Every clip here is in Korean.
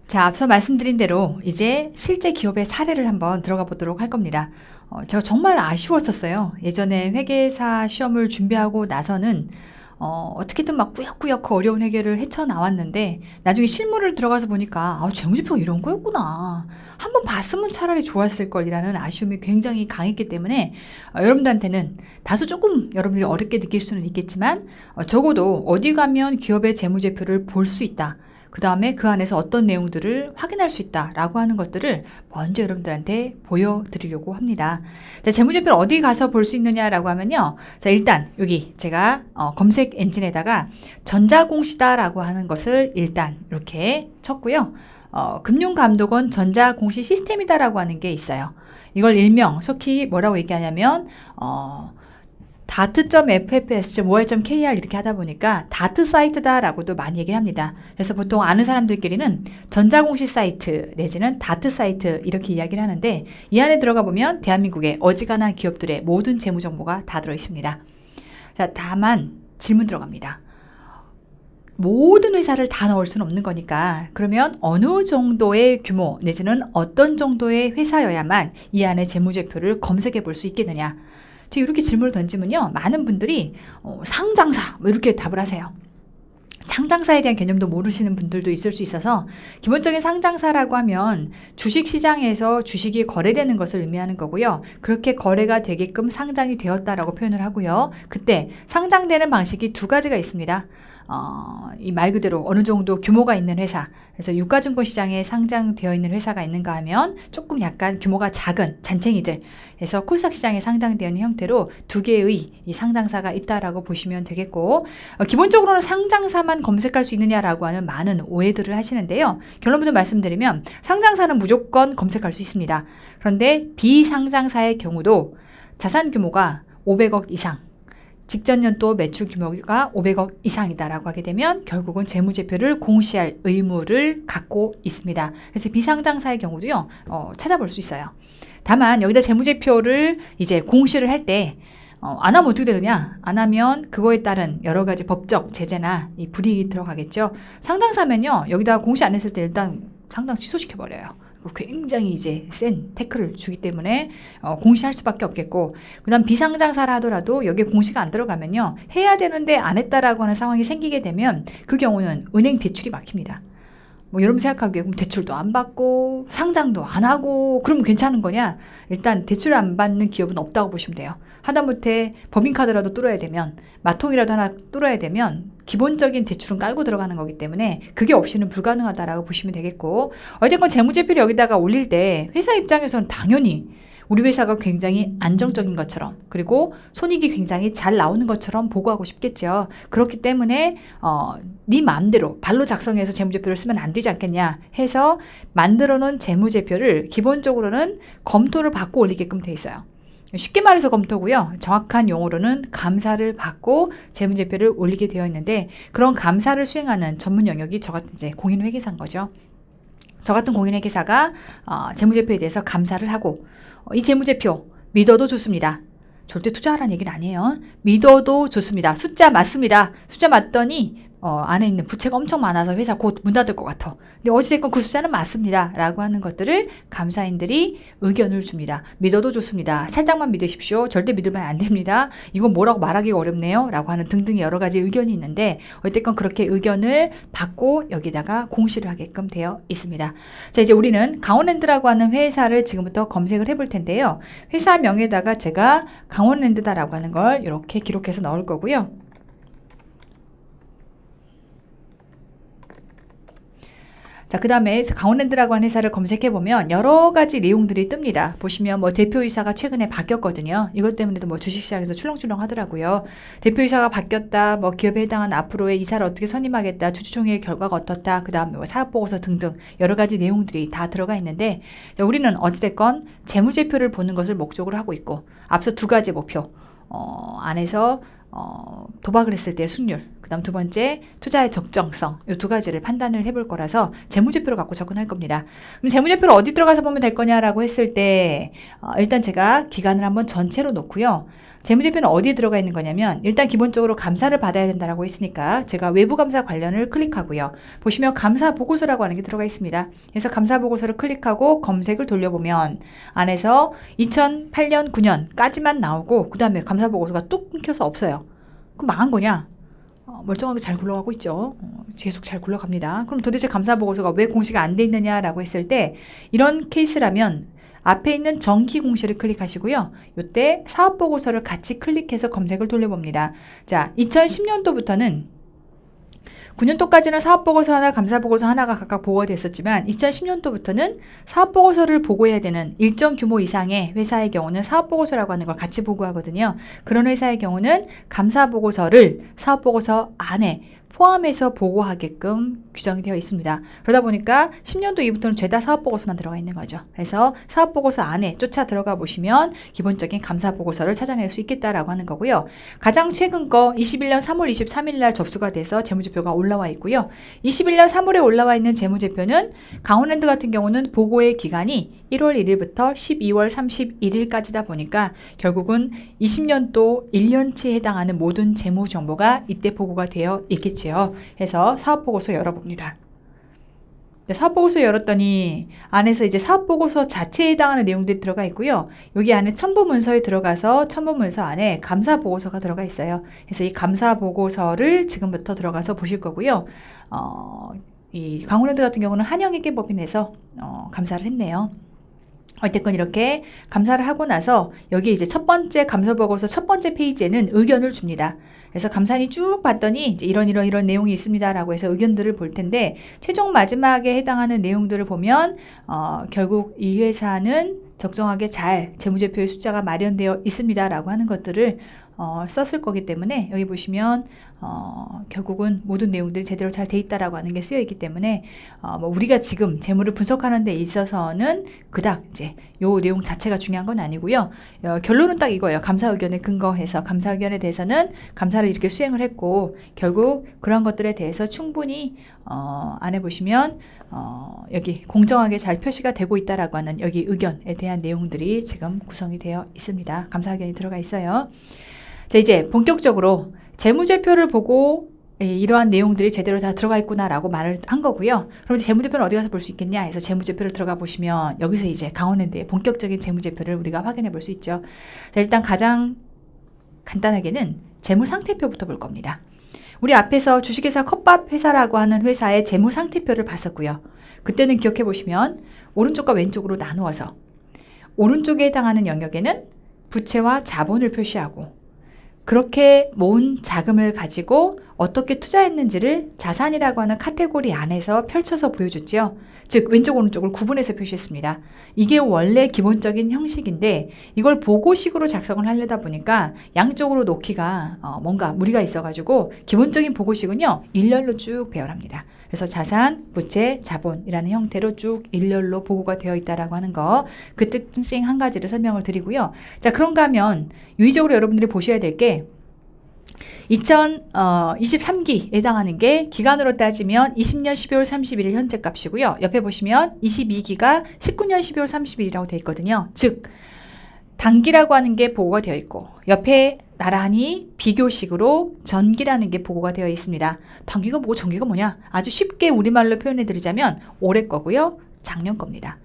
자, 앞서 말씀드린 대로 이제 실제 기업의 사례를 한번 들어가 보도록 할 겁니다. 제가 정말 아쉬웠었어요. 예전에 회계사 시험을 준비하고 나서는 어떻게든 막 꾸역꾸역 그 어려운 회계를 헤쳐나왔는데 나중에 실무를 들어가서 보니까 재무제표가 이런 거였구나. 한번 봤으면 차라리 좋았을 걸이라는 아쉬움이 굉장히 강했기 때문에 여러분들한테는 다소 조금 여러분들이 어렵게 느낄 수는 있겠지만 적어도 어디 가면 기업의 재무제표를 볼 수 있다. 그 다음에 그 안에서 어떤 내용들을 확인할 수 있다라고 하는 것들을 먼저 여러분들한테 보여드리려고 합니다. 자, 재무제표를 어디 가서 볼 수 있느냐라고 하면요. 자, 일단 여기 제가 검색 엔진에다가 전자공시다라고 하는 것을 일단 이렇게 쳤고요. 금융감독원 전자공시 시스템이다라고 하는 게 있어요. 이걸 일명 속히 뭐라고 얘기하냐면 dart.ffs.or.kr 이렇게 하다 보니까 다트 사이트다라고도 많이 얘기를 합니다. 그래서 보통 아는 사람들끼리는 전자공시 사이트 내지는 다트 사이트 이렇게 이야기를 하는데 이 안에 들어가 보면 대한민국의 어지간한 기업들의 모든 재무 정보가 다 들어 있습니다. 자, 다만 질문 들어갑니다. 모든 회사를 다 넣을 수는 없는 거니까 그러면 어느 정도의 규모 내지는 어떤 정도의 회사여야만 이 안에 재무제표를 검색해 볼 수 있겠느냐. 제가 이렇게 질문을 던지면요. 많은 분들이 상장사 뭐 이렇게 답을 하세요. 상장사에 대한 개념도 모르시는 분들도 있을 수 있어서 기본적인 상장사라고 하면 주식시장에서 주식이 거래되는 것을 의미하는 거고요. 그렇게 거래가 되게끔 상장이 되었다라고 표현을 하고요. 그때 상장되는 방식이 두 가지가 있습니다. 이 말 그대로 어느 정도 규모가 있는 회사, 그래서 유가증권 시장에 상장되어 있는 회사가 있는가 하면 조금 약간 규모가 작은 잔챙이들, 그래서 코스닥 시장에 상장되어 있는 형태로 두 개의 이 상장사가 있다라고 보시면 되겠고, 기본적으로는 상장사만 검색할 수 있느냐라고 하는 많은 오해들을 하시는데요. 결론부터 말씀드리면 상장사는 무조건 검색할 수 있습니다. 그런데 비상장사의 경우도 자산 규모가 500억 이상, 직전 연도 매출 규모가 500억 이상이다라고 하게 되면 결국은 재무제표를 공시할 의무를 갖고 있습니다. 그래서 비상장사의 경우도요, 찾아볼 수 있어요. 다만 여기다 재무제표를 이제 공시를 할 때 안 하면 어떻게 되느냐? 안 하면 그거에 따른 여러 가지 법적 제재나 이 불이익이 들어가겠죠. 상장사면요, 여기다 공시 안 했을 때 일단 상장 취소시켜 버려요. 굉장히 이제 센 태클을 주기 때문에 공시할 수밖에 없겠고, 그 다음 비상장사를 하더라도 여기에 공시가 안 들어가면요, 해야 되는데 안 했다라고 하는 상황이 생기게 되면 그 경우는 은행 대출이 막힙니다. 뭐 여러분 생각하기에 그럼 대출도 안 받고 상장도 안 하고 그러면 괜찮은 거냐? 일단 대출을 안 받는 기업은 없다고 보시면 돼요. 하다못해 법인카드라도 뚫어야 되면, 마통이라도 하나 뚫어야 되면 기본적인 대출은 깔고 들어가는 거기 때문에 그게 없이는 불가능하다라고 보시면 되겠고, 어쨌건 재무제표를 여기다가 올릴 때 회사 입장에서는 당연히 우리 회사가 굉장히 안정적인 것처럼, 그리고 손익이 굉장히 잘 나오는 것처럼 보고하고 싶겠죠. 그렇기 때문에 네 마음대로 발로 작성해서 재무제표를 쓰면 안 되지 않겠냐 해서 만들어 놓은 재무제표를 기본적으로는 검토를 받고 올리게끔 돼 있어요. 쉽게 말해서 검토고요. 정확한 용어로는 감사를 받고 재무제표를 올리게 되어 있는데, 그런 감사를 수행하는 전문 영역이 저 같은 이제 공인회계사인 거죠. 저 같은 공인회계사가 재무제표에 대해서 감사를 하고, 이 재무제표 믿어도 좋습니다. 절대 투자하라는 얘기는 아니에요. 믿어도 좋습니다. 숫자 맞습니다. 숫자 맞더니 안에 있는 부채가 엄청 많아서 회사 곧 문 닫을 것 같아. 근데 어찌됐건 그 숫자는 맞습니다. 라고 하는 것들을 감사인들이 의견을 줍니다. 믿어도 좋습니다. 살짝만 믿으십시오. 절대 믿으면 안 됩니다. 이건 뭐라고 말하기가 어렵네요. 라고 하는 등등의 여러 가지 의견이 있는데, 어쨌건 그렇게 의견을 받고 여기다가 공시를 하게끔 되어 있습니다. 자, 이제 우리는 강원랜드라고 하는 회사를 지금부터 검색을 해볼 텐데요. 회사명에다가 제가 강원랜드다라고 하는 걸 이렇게 기록해서 넣을 거고요. 자, 그 다음에 강원랜드라고 하는 회사를 검색해보면 여러 가지 내용들이 뜹니다. 보시면 뭐 대표이사가 최근에 바뀌었거든요. 이것 때문에도 뭐 주식시장에서 출렁출렁 하더라고요. 대표이사가 바뀌었다, 뭐 기업에 해당한 앞으로의 이사를 어떻게 선임하겠다, 주주총회 결과가 어떻다, 그 다음에 뭐 사업보고서 등등 여러 가지 내용들이 다 들어가 있는데, 우리는 어찌됐건 재무제표를 보는 것을 목적으로 하고 있고, 앞서 두 가지 목표, 안에서 도박을 했을 때 수익률, 그 그다음 두 번째 투자의 적정성. 이 두 가지를 판단을 해볼 거라서 재무제표를 갖고 접근할 겁니다. 그럼 재무제표를 어디 들어가서 보면 될 거냐라고 했을 때 일단 제가 기간을 한번 전체로 놓고요. 재무제표는 어디에 들어가 있는 거냐면 일단 기본적으로 감사를 받아야 된다라고 했으니까 제가 외부 감사 관련을 클릭하고요. 보시면 감사 보고서라고 하는 게 들어가 있습니다. 그래서 감사 보고서를 클릭하고 검색을 돌려보면 안에서 2008년, 9년까지만 나오고 그 다음에 감사 보고서가 뚝 끊겨서 없어요. 그럼 망한 거냐? 멀쩡하게 잘 굴러가고 있죠. 계속 잘 굴러갑니다. 그럼 도대체 감사 보고서가 왜 공시가 안 돼 있느냐라고 했을 때 이런 케이스라면 앞에 있는 정기 공시를 클릭하시고요. 이때 사업보고서를 같이 클릭해서 검색을 돌려봅니다. 자, 2010년도부터는 9년도까지는 사업보고서 하나, 감사보고서 하나가 각각 보고가 됐었지만 2010년도부터는 사업보고서를 보고해야 되는 일정 규모 이상의 회사의 경우는 사업보고서라고 하는 걸 같이 보고하거든요. 그런 회사의 경우는 감사보고서를 사업보고서 안에 포함해서 보고하게끔 규정이 되어 있습니다. 그러다 보니까 10년도 이후부터는 죄다 사업보고서만 들어가 있는 거죠. 그래서 사업보고서 안에 쫓아 들어가 보시면 기본적인 감사보고서를 찾아낼 수 있겠다라고 하는 거고요. 가장 최근 거 21년 3월 23일 날 접수가 돼서 재무제표가 올라와 있고요. 21년 3월에 올라와 있는 재무제표는 강원랜드 같은 경우는 보고의 기간이 1월 1일부터 12월 31일까지다 보니까 결국은 20년도 1년치에 해당하는 모든 재무 정보가 이때 보고가 되어 있겠지요. 해서 사업보고서 열어봅니다. 사업보고서 열었더니 안에서 이제 사업보고서 자체에 해당하는 내용들이 들어가 있고요. 여기 안에 첨부문서에 들어가서 첨부문서 안에 감사보고서가 들어가 있어요. 그래서 이 감사보고서를 지금부터 들어가서 보실 거고요. 이 강원랜드 같은 경우는 한영회계법인에서 감사를 했네요. 어쨌건 이렇게 감사를 하고 나서 여기 이제 첫 번째 감사보고서 첫 번째 페이지에는 의견을 줍니다. 그래서 감사원이 쭉 봤더니 이제 이런 내용이 있습니다라고 해서 의견들을 볼 텐데 최종 마지막에 해당하는 내용들을 보면 결국 이 회사는 적정하게 잘 재무제표의 숫자가 마련되어 있습니다라고 하는 것들을 썼을 거기 때문에 여기 보시면 결국은 모든 내용들이 제대로 잘 돼 있다라고 하는 게 쓰여 있기 때문에 뭐 우리가 지금 재무를 분석하는 데 있어서는 그닥 이제 요 내용 자체가 중요한 건 아니고요. 결론은 딱 이거예요. 감사 의견에 근거해서 감사 의견에 대해서는 감사를 이렇게 수행을 했고 결국 그런 것들에 대해서 충분히 안에 보시면 여기 공정하게 잘 표시가 되고 있다라고 하는 여기 의견에 대한 내용들이 지금 구성이 되어 있습니다. 감사 의견이 들어가 있어요. 자, 이제 본격적으로 재무제표를 보고 이러한 내용들이 제대로 다 들어가 있구나라고 말을 한 거고요. 그럼 이제 재무제표는 어디 가서 볼 수 있겠냐 해서 재무제표를 들어가 보시면 여기서 이제 강원랜드의 본격적인 재무제표를 우리가 확인해 볼 수 있죠. 자, 일단 가장 간단하게는 재무상태표부터 볼 겁니다. 우리 앞에서 주식회사 컵밥 회사라고 하는 회사의 재무상태표를 봤었고요. 그때는 기억해 보시면 오른쪽과 왼쪽으로 나누어서 오른쪽에 해당하는 영역에는 부채와 자본을 표시하고 그렇게 모은 자금을 가지고 어떻게 투자했는지를 자산이라고 하는 카테고리 안에서 펼쳐서 보여줬죠. 즉 왼쪽 오른쪽을 구분해서 표시했습니다. 이게 원래 기본적인 형식인데 이걸 보고식으로 작성을 하려다 보니까 양쪽으로 놓기가 뭔가 무리가 있어가지고 기본적인 보고식은요 일렬로 쭉 배열합니다. 그래서 자산, 부채, 자본이라는 형태로 쭉 일렬로 보고가 되어 있다라고 하는 거 그 특징 한 가지를 설명을 드리고요. 자, 그런가 하면 유의적으로 여러분들이 보셔야 될 게 2023기에 해당하는 게 기간으로 따지면 20년 12월 31일 현재 값이고요. 옆에 보시면 22기가 19년 12월 30일이라고 되어 있거든요. 즉 단기라고 하는 게 보고가 되어 있고 옆에 나란히 비교식으로 전기라는 게 보고가 되어 있습니다. 단기가 뭐고 전기가 뭐냐? 아주 쉽게 우리말로 표현해 드리자면 올해 거고요. 작년 겁니다.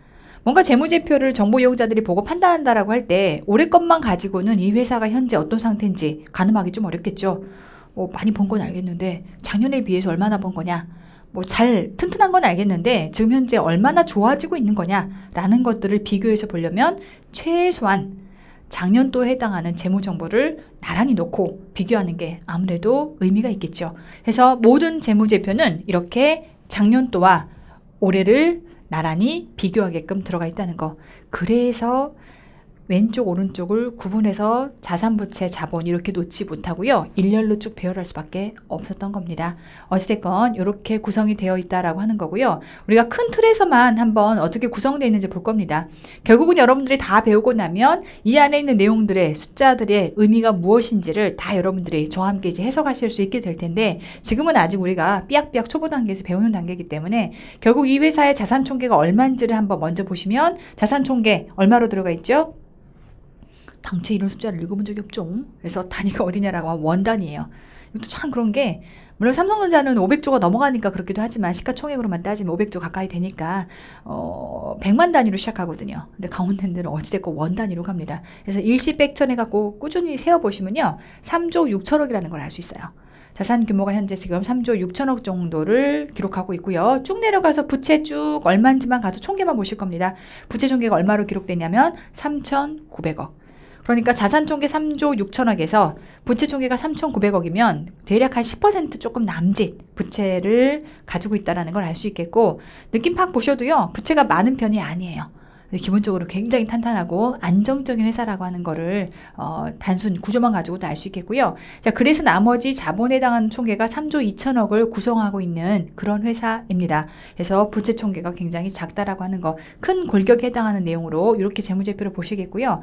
뭔가 재무제표를 정보 이용자들이 보고 판단한다라고 할 때 올해 것만 가지고는 이 회사가 현재 어떤 상태인지 가늠하기 좀 어렵겠죠. 많이 번 건 알겠는데 작년에 비해서 얼마나 번 거냐? 잘 튼튼한 건 알겠는데 지금 현재 얼마나 좋아지고 있는 거냐라는 것들을 비교해서 보려면 최소한 작년도에 해당하는 재무 정보를 나란히 놓고 비교하는 게 아무래도 의미가 있겠죠. 그래서 모든 재무제표는 이렇게 작년도와 올해를 나란히 비교하게끔 들어가 있다는 거. 그래서 왼쪽 오른쪽을 구분해서 자산, 부채, 자본 이렇게 놓지 못하고요. 일렬로 쭉 배열할 수밖에 없었던 겁니다. 어찌됐건 이렇게 구성이 되어 있다라고 하는 거고요. 우리가 큰 틀에서만 한번 어떻게 구성되어 있는지 볼 겁니다. 결국은 여러분들이 다 배우고 나면 이 안에 있는 내용들의 숫자들의 의미가 무엇인지를 다 여러분들이 저와 함께 이제 해석하실 수 있게 될 텐데 지금은 아직 우리가 삐약삐약 초보 단계에서 배우는 단계이기 때문에 결국 이 회사의 자산 총계가 얼마인지를 한번 먼저 보시면 자산 총계 얼마로 들어가 있죠? 당최 이런 숫자를 읽어본 적이 없죠. 그래서 단위가 어디냐라고 하면 원 단위예요. 이것도 참 그런 게 물론 삼성전자는 500조가 넘어가니까 그렇기도 하지만 시가총액으로만 따지면 500조 가까이 되니까 100만 단위로 시작하거든요. 근데 강원랜드는 어찌됐건 원 단위로 갑니다. 그래서 일시백천해갖고 꾸준히 세어보시면요. 3조 6천억이라는 걸 알 수 있어요. 자산 규모가 현재 지금 3조 6천억 정도를 기록하고 있고요. 쭉 내려가서 부채 쭉 얼마인지만 가서 총계만 보실 겁니다. 부채 총계가 얼마로 기록되냐면 3,900억. 그러니까 자산 총계 3조 6천억에서 부채 총계가 3,900억이면 대략 한 10% 조금 남짓 부채를 가지고 있다는 걸 알 수 있겠고 느낌 팍 보셔도요. 부채가 많은 편이 아니에요. 기본적으로 굉장히 탄탄하고 안정적인 회사라고 하는 거를 단순 구조만 가지고도 알 수 있겠고요. 자, 그래서 나머지 자본에 해당하는 총계가 3조 2천억을 구성하고 있는 그런 회사입니다. 그래서 부채 총계가 굉장히 작다라고 하는 거, 큰 골격에 해당하는 내용으로 이렇게 재무제표를 보시겠고요.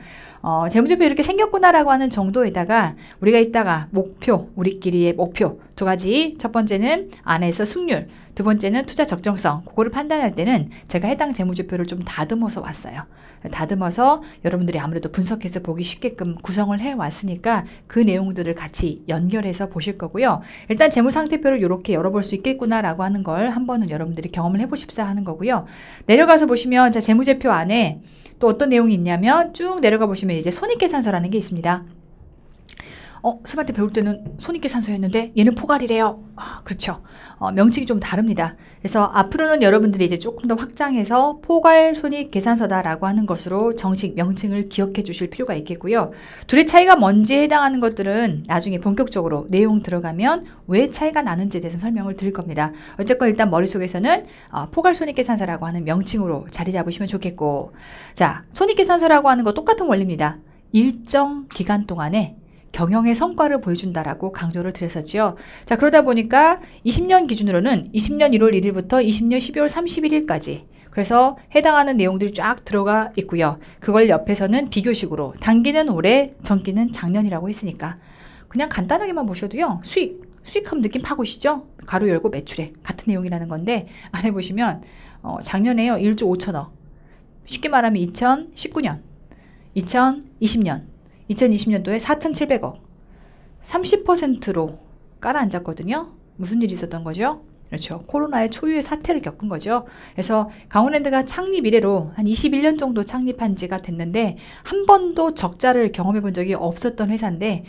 재무제표 이렇게 생겼구나라고 하는 정도에다가 우리가 이따가 목표, 우리끼리의 목표 두 가지, 첫 번째는 안에서 승률, 두 번째는 투자 적정성, 그거를 판단할 때는 제가 해당 재무제표를 좀 다듬어서 왔어요. 다듬어서 여러분들이 아무래도 분석해서 보기 쉽게끔 구성을 해왔으니까 그 내용들을 같이 연결해서 보실 거고요. 일단 재무상태표를 이렇게 열어볼 수 있겠구나라고 하는 걸 한 번은 여러분들이 경험을 해보십사 하는 거고요. 내려가서 보시면 자, 재무제표 안에 또 어떤 내용이 있냐면 쭉 내려가 보시면 이제 손익계산서라는 게 있습니다. 수반 때 배울 때는 손익계산서였는데 얘는 포괄이래요. 그렇죠. 명칭이 좀 다릅니다. 그래서 앞으로는 여러분들이 이제 조금 더 확장해서 포괄 손익계산서다라고 하는 것으로 정식 명칭을 기억해 주실 필요가 있겠고요. 둘의 차이가 뭔지에 해당하는 것들은 나중에 본격적으로 내용 들어가면 왜 차이가 나는지에 대해서 설명을 드릴 겁니다. 어쨌건 일단 머릿속에서는 포괄 손익계산서라고 하는 명칭으로 자리 잡으시면 좋겠고, 자, 손익계산서라고 하는 거 똑같은 원리입니다. 일정 기간 동안에 경영의 성과를 보여준다라고 강조를 드렸었죠. 자, 그러다 보니까 20년 기준으로는 20년 1월 1일부터 20년 12월 31일까지 그래서 해당하는 내용들이 쫙 들어가 있고요. 그걸 옆에서는 비교식으로 단기는 올해, 정기는 작년이라고 했으니까 그냥 간단하게만 보셔도요. 수익하면 느낌 파고 오시죠? 가로 열고 매출액 같은 내용이라는 건데 안에 보시면 작년에요. 1조 5천억. 쉽게 말하면 2019년, 2020년 2020년도에 4,700억 30%로 깔아앉았거든요. 무슨 일이 있었던 거죠? 그렇죠. 코로나의 초유의 사태를 겪은 거죠. 그래서 강원랜드가 창립 이래로 한 21년 정도 창립한 지가 됐는데 한 번도 적자를 경험해 본 적이 없었던 회사인데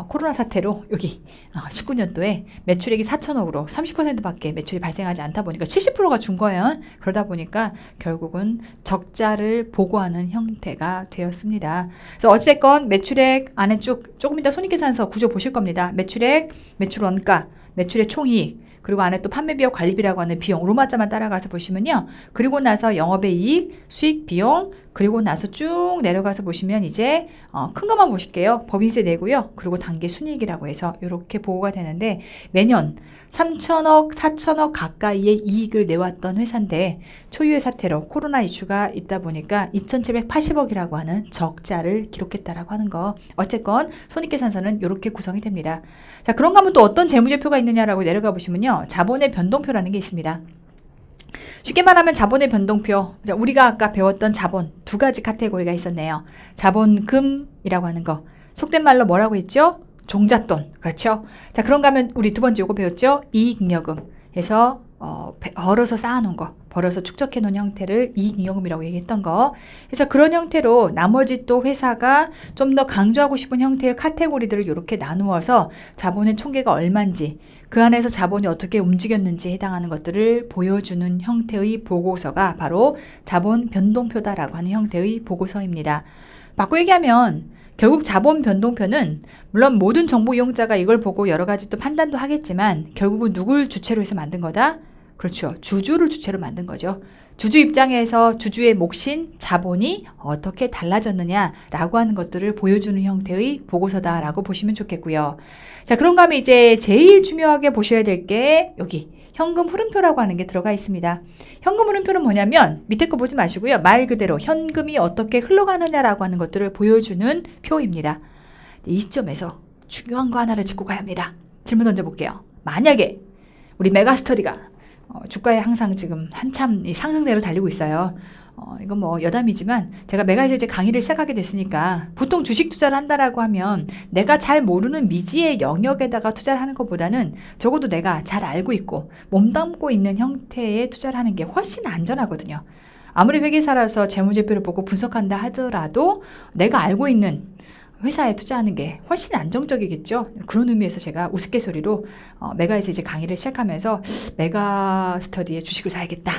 코로나 사태로 여기 19년도에 매출액이 4천억으로 30%밖에 매출이 발생하지 않다 보니까 70%가 준 거예요. 그러다 보니까 결국은 적자를 보고하는 형태가 되었습니다. 그래서 어찌됐건 매출액 안에 조금 이따 손익계산서 구조 보실 겁니다. 매출액, 매출 원가, 매출의 총이익, 그리고 안에 또 판매비용, 관리비라고 하는 비용, 로마자만 따라가서 보시면요. 그리고 나서 영업의 이익, 수익, 비용, 그리고 나서 쭉 내려가서 보시면 이제 큰 것만 보실게요. 법인세 내고요. 그리고 단계 순이익이라고 해서 이렇게 보고가 되는데 매년 3천억, 4천억 가까이의 이익을 내왔던 회사인데 초유의 사태로 코로나 이슈가 있다 보니까 2,780억이라고 하는 적자를 기록했다라고 하는 거. 어쨌건 손익계산서는 이렇게 구성이 됩니다. 자, 그런가 하면 또 어떤 재무제표가 있느냐라고 내려가 보시면요. 자본의 변동표라는 게 있습니다. 쉽게 말하면 자본의 변동표. 자, 우리가 아까 배웠던 자본 두 가지 카테고리가 있었네요. 자본금이라고 하는 거. 속된 말로 뭐라고 했죠? 종잣돈. 그렇죠? 자, 그런가 하면 우리 두 번째 요거 배웠죠? 이익잉여금. 해서 벌어서 쌓아놓은 거, 벌어서 축적해 놓은 형태를 이익잉여금이라고 얘기했던 거. 그래서 그런 형태로 나머지 또 회사가 좀 더 강조하고 싶은 형태의 카테고리들을 이렇게 나누어서 자본의 총계가 얼마인지, 그 안에서 자본이 어떻게 움직였는지 해당하는 것들을 보여주는 형태의 보고서가 바로 자본 변동표다라고 하는 형태의 보고서입니다. 바꿔 얘기하면 결국 자본 변동표는 물론 모든 정보 이용자가 이걸 보고 여러 가지 또 판단도 하겠지만 결국은 누굴 주체로 해서 만든 거다? 그렇죠. 주주를 주체로 만든 거죠. 주주 입장에서 주주의 몫인 자본이 어떻게 달라졌느냐라고 하는 것들을 보여주는 형태의 보고서다라고 보시면 좋겠고요. 자, 그런가 하면 이제 제일 중요하게 보셔야 될 게 여기 현금 흐름표라고 하는 게 들어가 있습니다. 현금 흐름표는 뭐냐면 밑에 거 보지 마시고요. 말 그대로 현금이 어떻게 흘러가느냐라고 하는 것들을 보여주는 표입니다. 이 시점에서 중요한 거 하나를 짚고 가야 합니다. 질문 던져볼게요. 만약에 우리 메가스터디가 주가에 항상 지금 한참 이 상승세로 달리고 있어요. 이건 뭐 여담이지만 제가 메가에서 이제 강의를 시작하게 됐으니까 보통 주식 투자를 한다라고 하면 내가 잘 모르는 미지의 영역에다가 투자를 하는 것보다는 적어도 내가 잘 알고 있고 몸담고 있는 형태의 투자를 하는 게 훨씬 안전하거든요. 아무리 회계사라서 재무제표를 보고 분석한다 하더라도 내가 알고 있는 회사에 투자하는 게 훨씬 안정적이겠죠. 그런 의미에서 제가 우스갯소리로 메가에서 이제 강의를 시작하면서 메가 스터디에 주식을 사야겠다.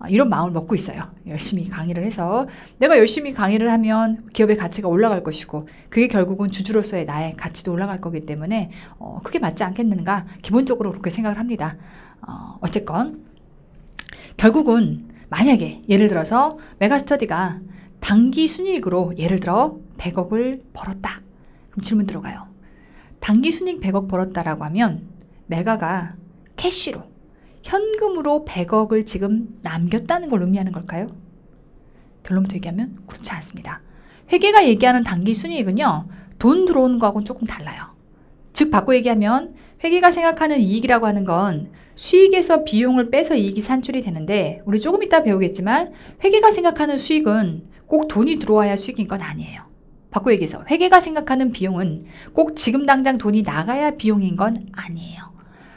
이런 마음을 먹고 있어요. 열심히 강의를 해서 내가 열심히 강의를 하면 기업의 가치가 올라갈 것이고 그게 결국은 주주로서의 나의 가치도 올라갈 거기 때문에 그게 맞지 않겠는가 기본적으로 그렇게 생각을 합니다. 어쨌건 결국은 만약에 예를 들어서 메가스터디가 단기 순이익으로 예를 들어 100억을 벌었다. 그럼 질문 들어가요. 단기 순이익 100억 벌었다라고 하면 메가가 캐시로 현금으로 100억을 지금 남겼다는 걸 의미하는 걸까요? 결론부터 얘기하면 그렇지 않습니다. 회계가 얘기하는 단기 순이익은요. 돈 들어오는 거하고는 조금 달라요. 즉 바꿔 얘기하면 회계가 생각하는 이익이라고 하는 건 수익에서 비용을 빼서 이익이 산출이 되는데 우리 조금 이따 배우겠지만 회계가 생각하는 수익은 꼭 돈이 들어와야 수익인 건 아니에요. 바꿔 얘기해서 회계가 생각하는 비용은 꼭 지금 당장 돈이 나가야 비용인 건 아니에요.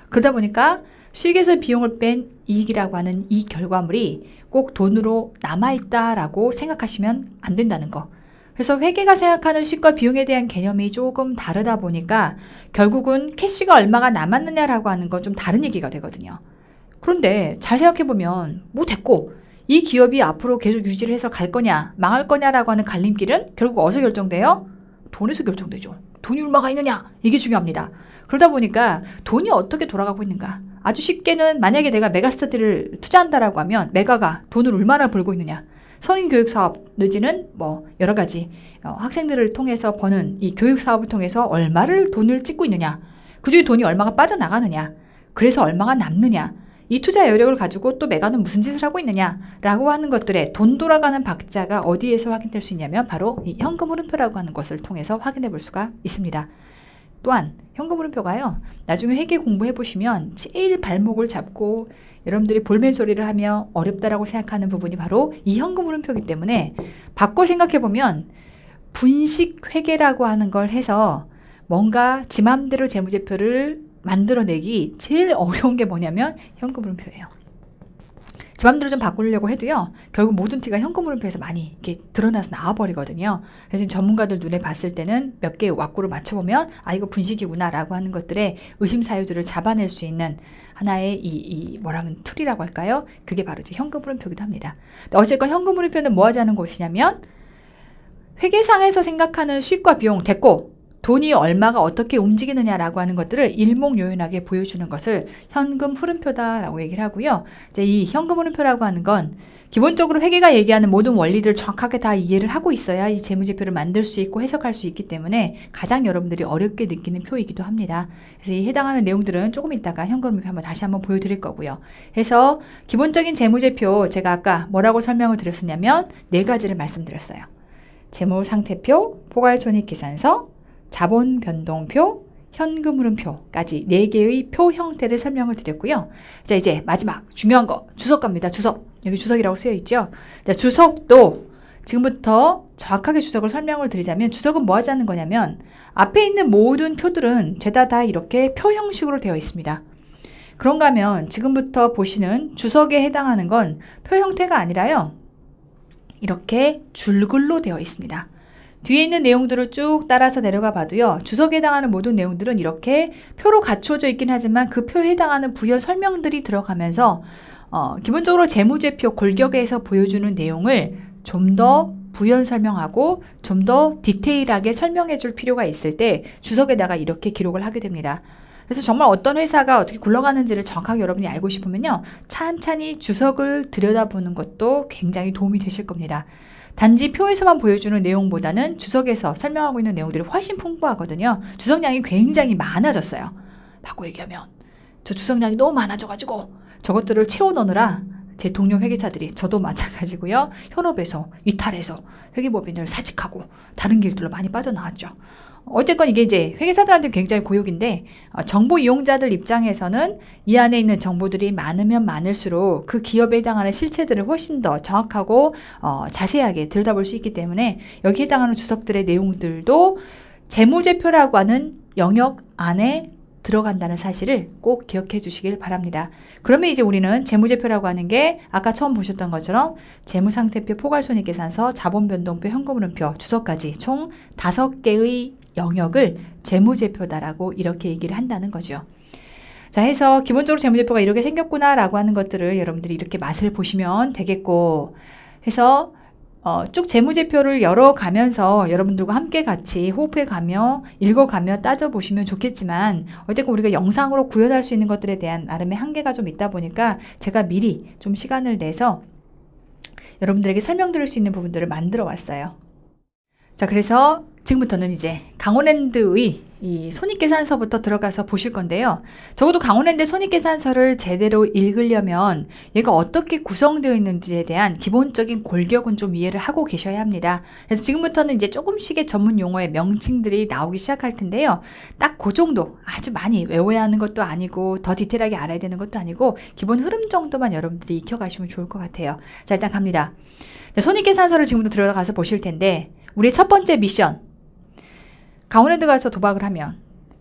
그러다 보니까 수익에서 비용을 뺀 이익이라고 하는 이 결과물이 꼭 돈으로 남아있다라고 생각하시면 안 된다는 거. 그래서 회계가 생각하는 수익과 비용에 대한 개념이 조금 다르다 보니까 결국은 캐시가 얼마가 남았느냐라고 하는 건 좀 다른 얘기가 되거든요. 그런데 잘 생각해보면 뭐 됐고 이 기업이 앞으로 계속 유지를 해서 갈 거냐 망할 거냐라고 하는 갈림길은 결국 어디서 결정돼요? 돈에서 결정되죠. 돈이 얼마가 있느냐 이게 중요합니다. 그러다 보니까 돈이 어떻게 돌아가고 있는가 아주 쉽게는 만약에 내가 메가스터디를 투자한다라고 하면 메가가 돈을 얼마나 벌고 있느냐 성인 교육 사업 내지는 뭐 여러 가지 학생들을 통해서 버는 이 교육 사업을 통해서 얼마를 돈을 찍고 있느냐 그중에 돈이 얼마가 빠져나가느냐 그래서 얼마가 남느냐 이 투자 여력을 가지고 또 메가는 무슨 짓을 하고 있느냐라고 하는 것들의 돈 돌아가는 박자가 어디에서 확인될 수 있냐면 바로 이 현금 흐름표라고 하는 것을 통해서 확인해 볼 수가 있습니다. 또한 현금 흐름표가요. 나중에 회계 공부해 보시면 제일 발목을 잡고 여러분들이 볼멘 소리를 하며 어렵다라고 생각하는 부분이 바로 이 현금 흐름표이기 때문에 바꿔 생각해 보면 분식 회계라고 하는 걸 해서 뭔가 지 맘대로 재무제표를 만들어내기 제일 어려운 게 뭐냐면 현금 흐름표예요. 제 맘대로 좀 바꾸려고 해도요. 결국 모든 티가 현금 흐름표에서 많이 이렇게 드러나서 나와버리거든요. 그래서 전문가들 눈에 봤을 때는 몇 개의 왁구를 맞춰보면 아 이거 분식이구나 라고 하는 것들의 의심사유들을 잡아낼 수 있는 하나의 뭐라면 툴이라고 할까요? 그게 바로 이제 현금 흐름표기도 합니다. 어쨌건 현금 흐름표는 뭐 하자는 것이냐면 회계상에서 생각하는 수익과 비용 됐고 돈이 얼마가 어떻게 움직이느냐라고 하는 것들을 일목요연하게 보여주는 것을 현금 흐름표다라고 얘기를 하고요. 이제 이 현금 흐름표라고 하는 건 기본적으로 회계가 얘기하는 모든 원리들을 정확하게 다 이해를 하고 있어야 이 재무제표를 만들 수 있고 해석할 수 있기 때문에 가장 여러분들이 어렵게 느끼는 표이기도 합니다. 그래서 이 해당하는 내용들은 조금 이따가 현금 흐름표 다시 한번 보여드릴 거고요. 그래서 기본적인 재무제표 제가 아까 뭐라고 설명을 드렸었냐면 4가지를 말씀드렸어요. 재무상태표, 포괄손익계산서, 자본 변동표, 현금 흐름표까지 4개의 표 형태를 설명을 드렸고요. 자, 이제 마지막 중요한 거 주석 갑니다. 주석. 여기 주석이라고 쓰여 있죠. 자, 주석도 지금부터 정확하게 주석을 설명을 드리자면 주석은 뭐 하자는 거냐면 앞에 있는 모든 표들은 죄다 다 이렇게 표 형식으로 되어 있습니다. 그런가 하면 지금부터 보시는 주석에 해당하는 건 표 형태가 아니라요. 이렇게 줄글로 되어 있습니다. 뒤에 있는 내용들을 쭉 따라서 내려가 봐도요. 주석에 해당하는 모든 내용들은 이렇게 표로 갖춰져 있긴 하지만 그 표에 해당하는 부연 설명들이 들어가면서 기본적으로 재무제표 골격에서 보여주는 내용을 좀 더 부연 설명하고 좀 더 디테일하게 설명해 줄 필요가 있을 때 주석에다가 이렇게 기록을 하게 됩니다. 그래서 정말 어떤 회사가 어떻게 굴러가는지를 정확하게 여러분이 알고 싶으면요. 찬찬히 주석을 들여다보는 것도 굉장히 도움이 되실 겁니다. 단지 표에서만 보여주는 내용보다는 주석에서 설명하고 있는 내용들이 훨씬 풍부하거든요. 주석량이 굉장히 많아졌어요. 바꿔 얘기하면 저 주석량이 너무 많아져가지고 저것들을 채워넣느라 제 동료 회계사들이, 저도 마찬가지고요. 현업에서 이탈해서 회계법인을 사직하고 다른 길들로 많이 빠져나왔죠. 어쨌건 이게 이제 회계사들한테 굉장히 고역인데, 정보 이용자들 입장에서는 이 안에 있는 정보들이 많으면 많을수록 그 기업에 해당하는 실체들을 훨씬 더 정확하고 자세하게 들여다볼 수 있기 때문에 여기에 해당하는 주석들의 내용들도 재무제표라고 하는 영역 안에 들어간다는 사실을 꼭 기억해 주시길 바랍니다. 그러면 이제 우리는 재무제표라고 하는 게 아까 처음 보셨던 것처럼 재무상태표, 포괄손익계산서, 자본변동표, 현금흐름표, 주석까지 총 5개의 영역을 재무제표다라고 이렇게 얘기를 한다는 거죠. 자, 해서 기본적으로 재무제표가 이렇게 생겼구나 라고 하는 것들을 여러분들이 이렇게 맛을 보시면 되겠고, 해서 쭉 재무제표를 열어가면서 여러분들과 함께 같이 호흡해가며 읽어가며 따져보시면 좋겠지만, 어쨌든 우리가 영상으로 구현할 수 있는 것들에 대한 나름의 한계가 좀 있다 보니까 제가 미리 좀 시간을 내서 여러분들에게 설명드릴 수 있는 부분들을 만들어 왔어요. 자, 그래서 지금부터는 이제 강원랜드의 이 손익계산서부터 들어가서 보실 건데요. 적어도 강원랜드 손익계산서를 제대로 읽으려면 얘가 어떻게 구성되어 있는지에 대한 기본적인 골격은 좀 이해를 하고 계셔야 합니다. 그래서 지금부터는 이제 조금씩의 전문 용어의 명칭들이 나오기 시작할 텐데요. 딱 그 정도, 아주 많이 외워야 하는 것도 아니고 더 디테일하게 알아야 되는 것도 아니고 기본 흐름 정도만 여러분들이 익혀가시면 좋을 것 같아요. 자, 일단 갑니다. 손익계산서를 지금부터 들어가서 보실 텐데, 우리의 첫 번째 미션, 강원랜드 가서 도박을 하면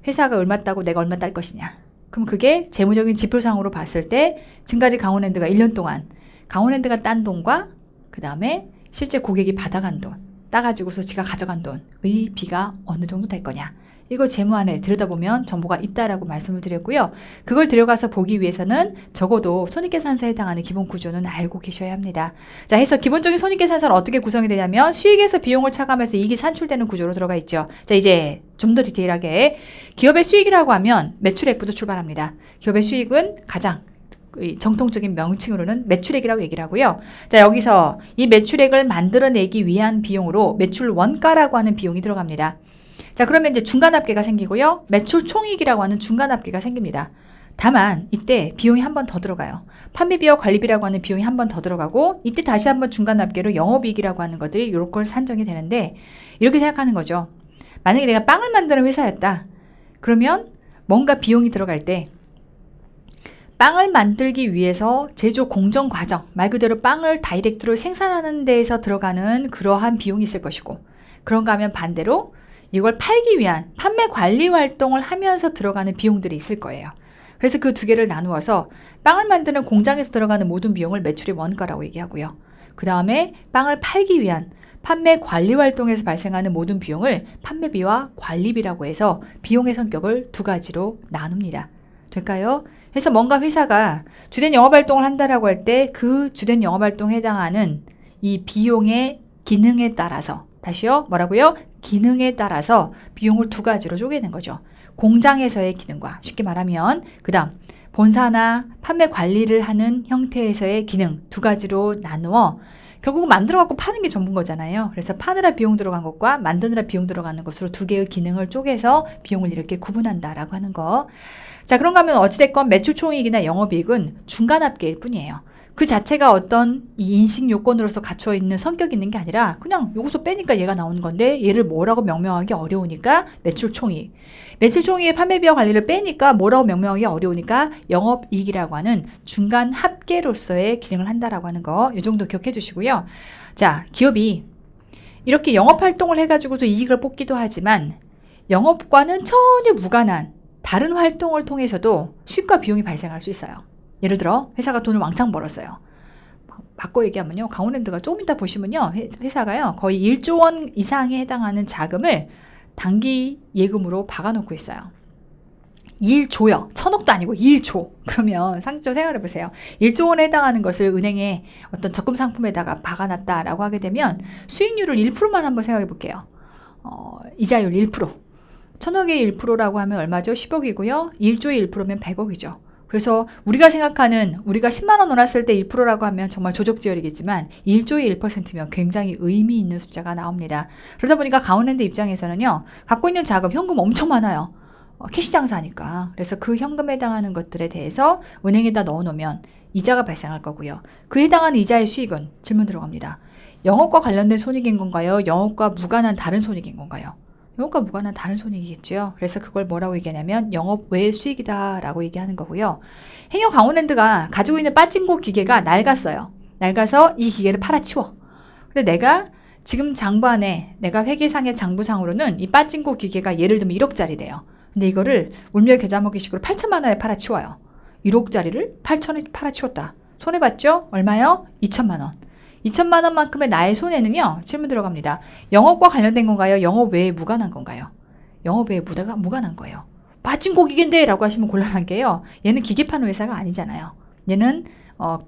회사가 얼마 따고 내가 얼마 딸 것이냐. 그럼 그게 재무적인 지표상으로 봤을 때 지금까지 강원랜드가 1년 동안 강원랜드가 딴 돈과 그 다음에 실제 고객이 받아간 돈, 따가지고서 지가 가져간 돈의 비가 어느 정도 될 거냐. 이거 재무안에 들여다보면 정보가 있다라고 말씀을 드렸고요. 그걸 들어가서 보기 위해서는 적어도 손익계산서에 해당하는 기본 구조는 알고 계셔야 합니다. 자, 해서 기본적인 손익계산서는 어떻게 구성이 되냐면 수익에서 비용을 차감해서 이익이 산출되는 구조로 들어가 있죠. 자, 이제 좀 더 디테일하게 기업의 수익이라고 하면 매출액부터 출발합니다. 기업의 수익은 가장 정통적인 명칭으로는 매출액이라고 얘기를 하고요. 자, 여기서 이 매출액을 만들어내기 위한 비용으로 매출 원가라고 하는 비용이 들어갑니다. 자, 그러면 이제 중간합계가 생기고요. 매출 총익이라고 하는 중간합계가 생깁니다. 다만 이때 비용이 한 번 더 들어가요. 판매비와 관리비라고 하는 비용이 한 번 더 들어가고, 이때 다시 한번 중간합계로 영업이익이라고 하는 것들이 요런 걸 산정이 되는데, 이렇게 생각하는 거죠. 만약에 내가 빵을 만드는 회사였다. 그러면 뭔가 비용이 들어갈 때 빵을 만들기 위해서 제조 공정 과정, 말 그대로 빵을 다이렉트로 생산하는 데에서 들어가는 그러한 비용이 있을 것이고, 그런가 하면 반대로 이걸 팔기 위한 판매 관리 활동을 하면서 들어가는 비용들이 있을 거예요. 그래서 그 두 개를 나누어서 빵을 만드는 공장에서 들어가는 모든 비용을 매출의 원가라고 얘기하고요. 그 다음에 빵을 팔기 위한 판매 관리 활동에서 발생하는 모든 비용을 판매비와 관리비라고 해서 비용의 성격을 두 가지로 나눕니다. 될까요? 그래서 뭔가 회사가 주된 영업활동을 한다라고 할 때 그 주된 영업활동에 해당하는 이 비용의 기능에 따라서, 다시요, 뭐라고요? 기능에 따라서 비용을 두 가지로 쪼개는 거죠. 공장에서의 기능과, 쉽게 말하면 그 다음 본사나 판매 관리를 하는 형태에서의 기능 두 가지로 나누어 결국은 만들어 갖고 파는 게 전부인 거잖아요. 그래서 파느라 비용 들어간 것과 만드느라 비용 들어가는 것으로 두 개의 기능을 쪼개서 비용을 이렇게 구분한다라고 하는 거. 자, 그런가 하면 어찌됐건 매출총이익이나 영업이익은 중간합계일 뿐이에요. 그 자체가 어떤 이 인식 요건으로서 갖춰 있는 성격이 있는 게 아니라 그냥 여기서 빼니까 얘가 나오는 건데, 얘를 뭐라고 명명하기 어려우니까 매출총이익. 매출총이익의 판매비와 관리를 빼니까 뭐라고 명명하기 어려우니까 영업이익이라고 하는 중간 합계로서의 기능을 한다라고 하는 거, 이 정도 기억해 주시고요. 자, 기업이 이렇게 영업활동을 해가지고서 이익을 뽑기도 하지만 영업과는 전혀 무관한 다른 활동을 통해서도 수익과 비용이 발생할 수 있어요. 예를 들어 회사가 돈을 왕창 벌었어요. 바꿔 얘기하면요, 강원랜드가 조금 이따 보시면요, 회사가요 거의 1조 원 이상에 해당하는 자금을 단기 예금으로 박아놓고 있어요. 1조요. 1000억도 아니고 1조. 그러면 상조 생각해 보세요. 1조 원에 해당하는 것을 은행에 어떤 적금 상품에다가 박아놨다라고 하게 되면 수익률을 1%만 한번 생각해 볼게요. 이자율 1%. 천억의 1%라고 하면 얼마죠? 10억이고요. 1조의 1%면 100억이죠. 그래서 우리가 생각하는 우리가 10만 원 넣었을 때 1%라고 하면 정말 조적지열이겠지만 1조의 1%면 굉장히 의미 있는 숫자가 나옵니다. 그러다 보니까 가온핸드 입장에서는요. 갖고 있는 자금, 현금 엄청 많아요. 캐시 장사니까. 그래서 그 현금에 해당하는 것들에 대해서 은행에다 넣어놓으면 이자가 발생할 거고요. 그 해당하는 이자의 수익은 질문 들어갑니다. 영업과 관련된 손익인 건가요? 영업과 무관한 다른 손익인 건가요? 영업과 무관한 다른 손익이겠죠. 그래서 그걸 뭐라고 얘기하냐면 영업 외의 수익이다 라고 얘기하는 거고요. 행여 가온핸드가 가지고 있는 빠진코 기계가 낡았어요. 낡아서 이 기계를 팔아치워. 근데 내가 지금 장부안에 내가 회계상의 장부상으로는 이 빠진코 기계가 예를 들면 1억짜리래요. 근데 이거를 울며 겨자 먹기식으로 8천만 원에 팔아치워요. 1억짜리를 8천에 팔아치웠다. 손해봤죠? 얼마요? 2천만 원. 2천만 원만큼의 나의 손해는요. 질문 들어갑니다. 영업과 관련된 건가요? 영업 외에 무관한 건가요? 영업 외에 무관한 거예요. 빠진코 기계인데 라고 하시면 곤란한 게요. 얘는 기계 파는 회사가 아니잖아요. 얘는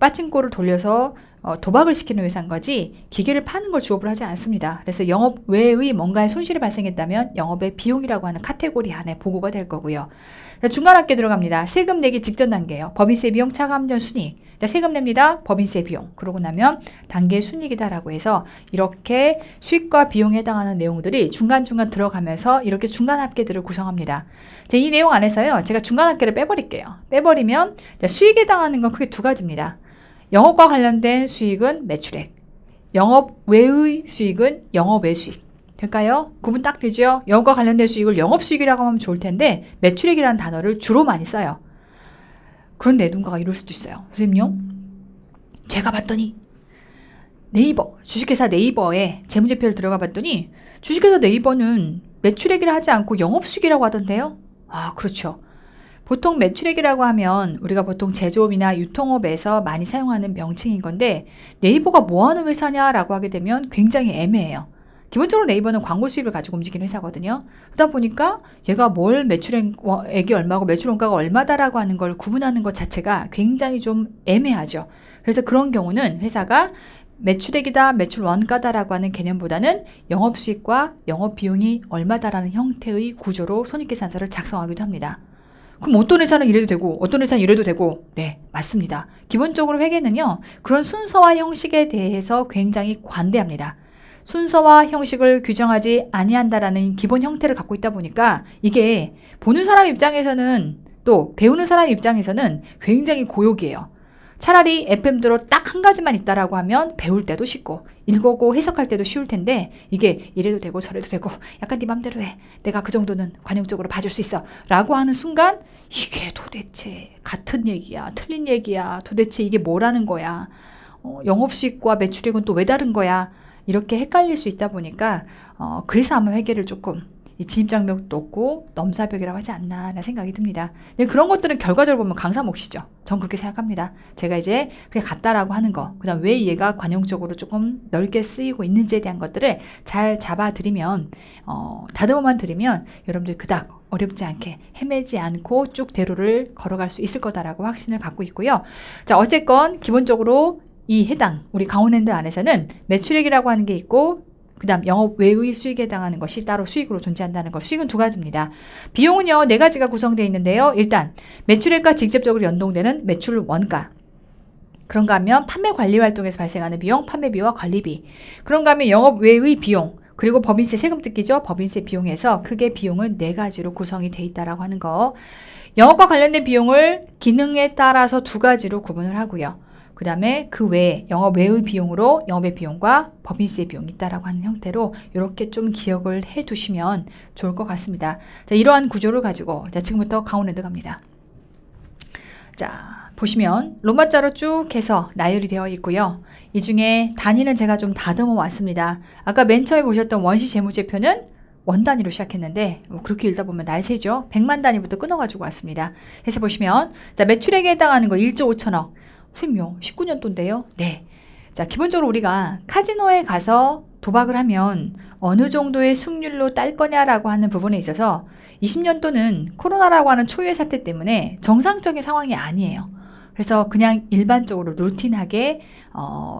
빠진코를 돌려서 도박을 시키는 회사인 거지 기계를 파는 걸 주업을 하지 않습니다. 그래서 영업 외의 뭔가의 손실이 발생했다면 영업의 비용이라고 하는 카테고리 안에 보고가 될 거고요. 중간 합계 들어갑니다. 세금 내기 직전 단계예요. 법인세 비용 차감전 순이익. 세금 냅니다. 법인세 비용. 그러고 나면 단계 순이익이다라고 해서 이렇게 수익과 비용에 해당하는 내용들이 중간중간 들어가면서 이렇게 중간 합계들을 구성합니다. 이 내용 안에서요. 제가 중간 합계를 빼버릴게요. 빼버리면 수익에 해당하는 건 크게 두 가지입니다. 영업과 관련된 수익은 매출액. 영업 외의 수익은 영업 외 수익. 될까요? 구분 딱 되죠? 영업과 관련된 수익을 영업수익이라고 하면 좋을 텐데 매출액이라는 단어를 주로 많이 써요. 그런데 누군가가 이럴 수도 있어요. 선생님요? 제가 봤더니 네이버, 주식회사 네이버에 재무제표를 들어가 봤더니 주식회사 네이버는 매출액이라 하지 않고 영업수익이라고 하던데요? 아, 그렇죠. 보통 매출액이라고 하면 우리가 보통 제조업이나 유통업에서 많이 사용하는 명칭인 건데 네이버가 뭐 하는 회사냐라고 하게 되면 굉장히 애매해요. 기본적으로 네이버는 광고 수입을 가지고 움직이는 회사거든요. 그러다 보니까 얘가 뭘 매출액이 얼마고 매출 원가가 얼마다라고 하는 걸 구분하는 것 자체가 굉장히 좀 애매하죠. 그래서 그런 경우는 회사가 매출액이다, 매출 원가다라고 하는 개념보다는 영업수익과 영업비용이 얼마다라는 형태의 구조로 손익계산서를 작성하기도 합니다. 그럼 어떤 회사는 이래도 되고 어떤 회사는 이래도 되고 네, 맞습니다. 기본적으로 회계는요. 그런 순서와 형식에 대해서 굉장히 관대합니다. 순서와 형식을 규정하지 아니한다라는 기본 형태를 갖고 있다 보니까 이게 보는 사람 입장에서는 또 배우는 사람 입장에서는 굉장히 고역이에요. 차라리 FM대로 딱 한 가지만 있다라고 하면 배울 때도 쉽고 읽고 해석할 때도 쉬울 텐데 이게 이래도 되고 저래도 되고 약간 네 맘대로 해. 내가 그 정도는 관용적으로 봐줄 수 있어. 라고 하는 순간 이게 도대체 같은 얘기야? 틀린 얘기야? 도대체 이게 뭐라는 거야? 영업수익과 매출액은 또 왜 다른 거야? 이렇게 헷갈릴 수 있다 보니까 그래서 아마 회계를 조금 진입장벽도 높고 넘사벽이라고 하지 않나 라는 생각이 듭니다. 그런 것들은 결과적으로 보면 강사 몫이죠. 전 그렇게 생각합니다. 제가 이제 그게 같다라고 하는 거, 그 다음 왜 얘가 관용적으로 조금 넓게 쓰이고 있는지에 대한 것들을 잘 잡아드리면 다듬어만 드리면 여러분들 그닥 어렵지 않게 헤매지 않고 쭉 대로를 걸어갈 수 있을 거다라고 확신을 갖고 있고요. 자, 어쨌건 기본적으로 이 해당 우리 가온핸드 안에서는 매출액이라고 하는 게 있고 그 다음 영업 외의 수익에 해당하는 것이 따로 수익으로 존재한다는 것. 수익은 두 가지입니다. 비용은요. 네 가지가 구성되어 있는데요. 일단 매출액과 직접적으로 연동되는 매출 원가. 그런가 하면 판매 관리 활동에서 발생하는 비용, 판매비와 관리비. 그런가 하면 영업 외의 비용. 그리고 법인세 세금 뜯기죠. 법인세 비용에서 크게 비용은 네 가지로 구성이 되어 있다라고 하는 거. 영업과 관련된 비용을 기능에 따라서 두 가지로 구분을 하고요. 그 다음에 그 외에 영업 외의 비용으로 영업의 비용과 법인세 비용이 있다라고 하는 형태로 이렇게 좀 기억을 해 두시면 좋을 것 같습니다. 자, 이러한 구조를 가지고 자, 지금부터 가온핸드 갑니다. 자, 보시면 로마자로 쭉 해서 나열이 되어 있고요. 이 중에 단위는 제가 좀 다듬어 왔습니다. 아까 맨 처음에 보셨던 원시 재무제표는 원 단위로 시작했는데 그렇게 읽다 보면 날새죠. 100만 단위부터 끊어가지고 왔습니다. 그래서 보시면 자, 매출액에 해당하는 거 1조 5천억. 선생님요, 19년도인데요. 네. 자, 기본적으로 우리가 카지노에 가서 도박을 하면 어느 정도의 승률로 딸 거냐라고 하는 부분에 있어서 20년도는 코로나라고 하는 초유의 사태 때문에 정상적인 상황이 아니에요. 그래서 그냥 일반적으로 루틴하게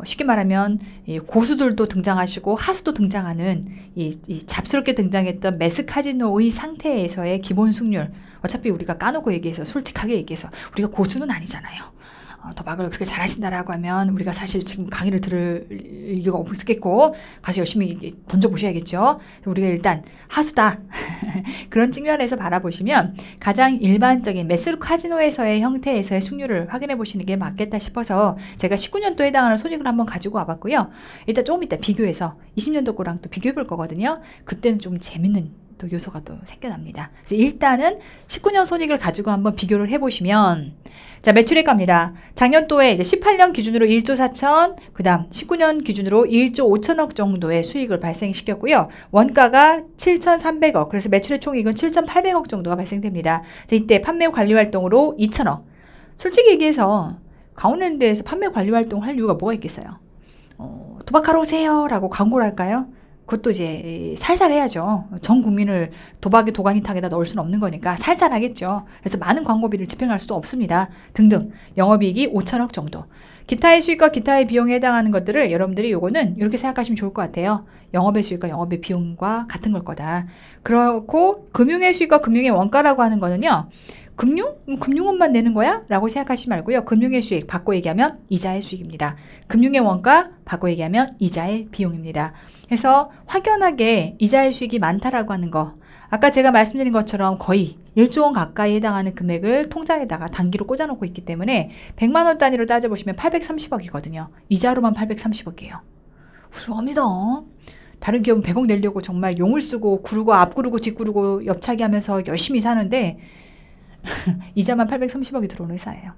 쉽게 말하면 이 고수들도 등장하시고 하수도 등장하는 이 잡스럽게 등장했던 매스 카지노의 상태에서의 기본 승률, 어차피 우리가 까놓고 얘기해서 솔직하게 얘기해서 우리가 고수는 아니잖아요. 도박을 그렇게 잘하신다라고 하면 우리가 사실 지금 강의를 들을 이유가 없겠고 가서 열심히 던져보셔야겠죠. 우리가 일단 하수다. 그런 측면에서 바라보시면 가장 일반적인 매스 카지노에서의 형태에서의 승률을 확인해 보시는 게 맞겠다 싶어서 제가 19년도에 해당하는 손익을 한번 가지고 와봤고요. 일단 조금 이따 비교해서 20년도 거랑 또 비교해 볼 거거든요. 그때는 좀 재밌는 또 요소가 또 생겨납니다. 그래서 일단은 19년 손익을 가지고 한번 비교를 해보시면 자, 매출액 갑니다. 작년도에 이제 18년 기준으로 1조 4천, 그 다음 19년 기준으로 1조 5천억 정도의 수익을 발생시켰고요. 원가가 7,300억, 그래서 매출의 총이익은 7,800억 정도가 발생됩니다. 이때 판매 관리 활동으로 2천억. 솔직히 얘기해서 강원랜드에서 판매 관리 활동을 할 이유가 뭐가 있겠어요? 도박하러 오세요 라고 광고를 할까요? 그것도 이제 살살 해야죠. 전 국민을 도박의 도가니탕에다 넣을 수는 없는 거니까 살살 하겠죠. 그래서 많은 광고비를 집행할 수도 없습니다. 등등. 영업이익이 5천억 정도. 기타의 수익과 기타의 비용에 해당하는 것들을 여러분들이 요거는 이렇게 생각하시면 좋을 것 같아요. 영업의 수익과 영업의 비용과 같은 걸 거다. 그렇고 금융의 수익과 금융의 원가라고 하는 거는요. 금융원만 내는 거야? 라고 생각하시지 말고요. 금융의 수익, 바꿔 얘기하면 이자의 수익입니다. 금융의 원가, 바꿔 얘기하면 이자의 비용입니다. 그래서 확연하게 이자의 수익이 많다라고 하는 거. 아까 제가 말씀드린 것처럼 거의 1조 원 가까이 해당하는 금액을 통장에다가 단기로 꽂아놓고 있기 때문에 100만 원 단위로 따져보시면 830억이거든요. 이자로만 830억이에요. 훌륭합니다. 다른 기업은 100억 내려고 정말 용을 쓰고 구르고 앞구르고 뒷구르고 옆차기 하면서 열심히 사는데 이자만 830억이 들어오는 회사예요.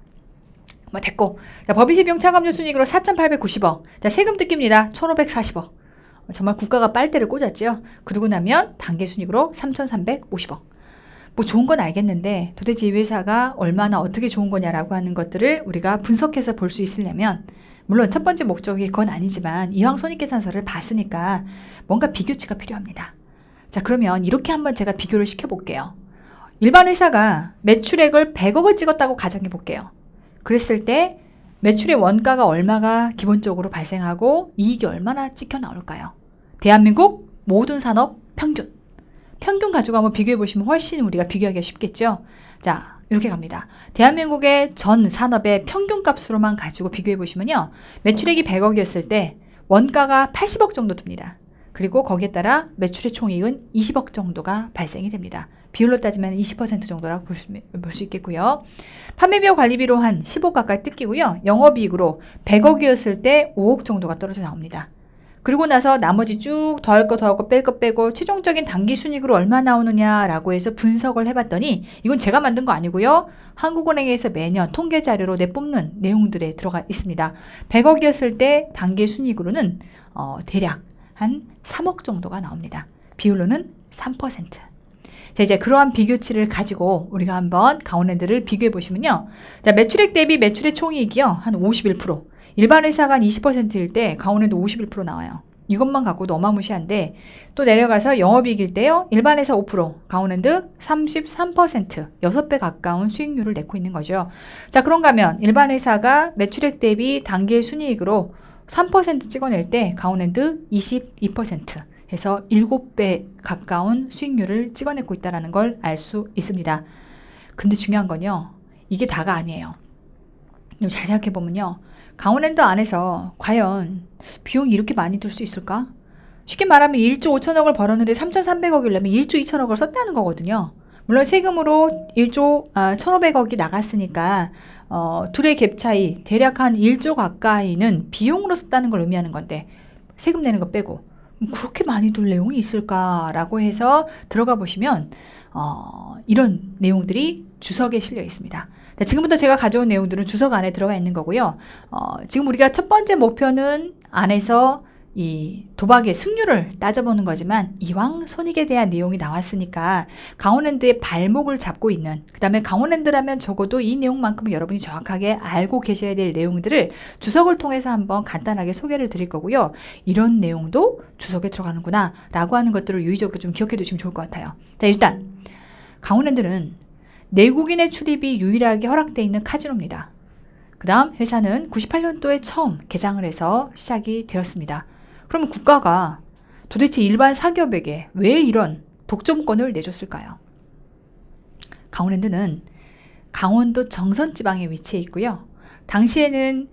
뭐 됐고. 자, 법인세 비용 차감료 순이익으로 4,890억. 자, 세금 뜯깁니다. 1,540억. 정말 국가가 빨대를 꽂았죠. 그러고 나면 단계 순이익으로 3,350억. 뭐 좋은 건 알겠는데 도대체 이 회사가 얼마나 어떻게 좋은 거냐라고 하는 것들을 우리가 분석해서 볼 수 있으려면 물론 첫 번째 목적이 그건 아니지만 이왕 손익계산서를 봤으니까 뭔가 비교치가 필요합니다. 자, 그러면 이렇게 한번 제가 비교를 시켜볼게요. 일반 회사가 매출액을 100억을 찍었다고 가정해 볼게요. 그랬을 때 매출의 원가가 얼마가 기본적으로 발생하고 이익이 얼마나 찍혀 나올까요? 대한민국 모든 산업 평균. 평균 가지고 한번 비교해 보시면 훨씬 우리가 비교하기가 쉽겠죠? 자, 이렇게 갑니다. 대한민국의 전 산업의 평균 값으로만 가지고 비교해 보시면요. 매출액이 100억이었을 때 원가가 80억 정도 듭니다. 그리고 거기에 따라 매출의 총이익은 20억 정도가 발생이 됩니다. 비율로 따지면 20% 정도라고 볼 수 있겠고요. 판매비와 관리비로 한 10억 가까이 뜯기고요. 영업이익으로 100억이었을 때 5억 정도가 떨어져 나옵니다. 그리고 나서 나머지 쭉 더할 거 뺄 거 빼고 최종적인 당기순이익으로 얼마 나오느냐라고 해서 분석을 해봤더니 이건 제가 만든 거 아니고요. 한국은행에서 매년 통계 자료로 내뿜는 내용들에 들어가 있습니다. 100억이었을 때 당기순이익으로는 대략 한 3억 정도가 나옵니다. 비율로는 3%. 자, 이제 그러한 비교치를 가지고 우리가 한번 강원랜드를 비교해 보시면요. 자, 매출액 대비 매출의 총이익이요. 한 51%. 일반 회사가 한 20%일 때 강원랜드 51% 나와요. 이것만 갖고도 어마무시한데 또 내려가서 영업이익일 때요. 일반 회사 5%, 강원랜드 33%, 6배 가까운 수익률을 내고 있는 거죠. 자, 그런가 하면 일반 회사가 매출액 대비 단기 순이익으로 3% 찍어낼 때 강원랜드 22% 해서 7배 가까운 수익률을 찍어내고 있다는 걸 알 수 있습니다. 근데 중요한 건요. 이게 다가 아니에요. 잘 생각해보면요. 강원랜드 안에서 과연 비용이 이렇게 많이 들 수 있을까? 쉽게 말하면 1조 5천억을 벌었는데 3,300억이려면 1조 2천억을 썼다는 거거든요. 물론 세금으로 1조 1,500억이 나갔으니까 둘의 갭 차이 대략 한 1조 가까이는 비용으로 썼다는 걸 의미하는 건데 세금 내는 거 빼고 그렇게 많이 들 내용이 있을까라고 해서 들어가 보시면 이런 내용들이 주석에 실려 있습니다. 자, 지금부터 제가 가져온 내용들은 주석 안에 들어가 있는 거고요. 지금 우리가 첫 번째 목표는 안에서 이 도박의 승률을 따져보는 거지만 이왕 손익에 대한 내용이 나왔으니까 강원랜드의 발목을 잡고 있는, 그 다음에 강원랜드라면 적어도 이 내용만큼은 여러분이 정확하게 알고 계셔야 될 내용들을 주석을 통해서 한번 간단하게 소개를 드릴 거고요. 이런 내용도 주석에 들어가는구나 라고 하는 것들을 유의적으로 좀 기억해 두시면 좋을 것 같아요. 자, 일단 강원랜드는 내국인의 출입이 유일하게 허락되어 있는 카지노입니다. 그 다음 회사는 98년도에 처음 개장을 해서 시작이 되었습니다. 그러면 국가가 도대체 일반 사기업에게 왜 이런 독점권을 내줬을까요? 강원랜드는 강원도 정선지방에 위치해 있고요. 당시에는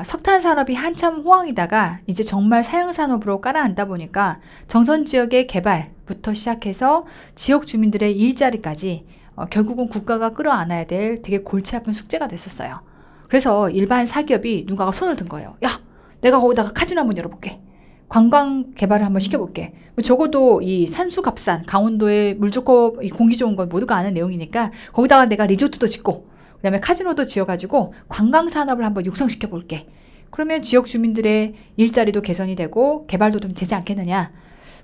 석탄 산업이 한참 호황이다가 이제 정말 사양산업으로 깔아앉다 보니까 정선 지역의 개발부터 시작해서 지역 주민들의 일자리까지 결국은 국가가 끌어안아야 될 되게 골치 아픈 숙제가 됐었어요. 그래서 일반 사기업이 누군가가 손을 든 거예요. 야, 내가 거기다가 카지노 한번 열어볼게. 관광 개발을 한번 시켜볼게. 적어도 이 산수갑산, 강원도의 물 좋고 공기 좋은 건 모두가 아는 내용이니까 거기다가 내가 리조트도 짓고 그 다음에 카지노도 지어가지고 관광산업을 한번 육성시켜볼게. 그러면 지역 주민들의 일자리도 개선이 되고 개발도 좀 되지 않겠느냐.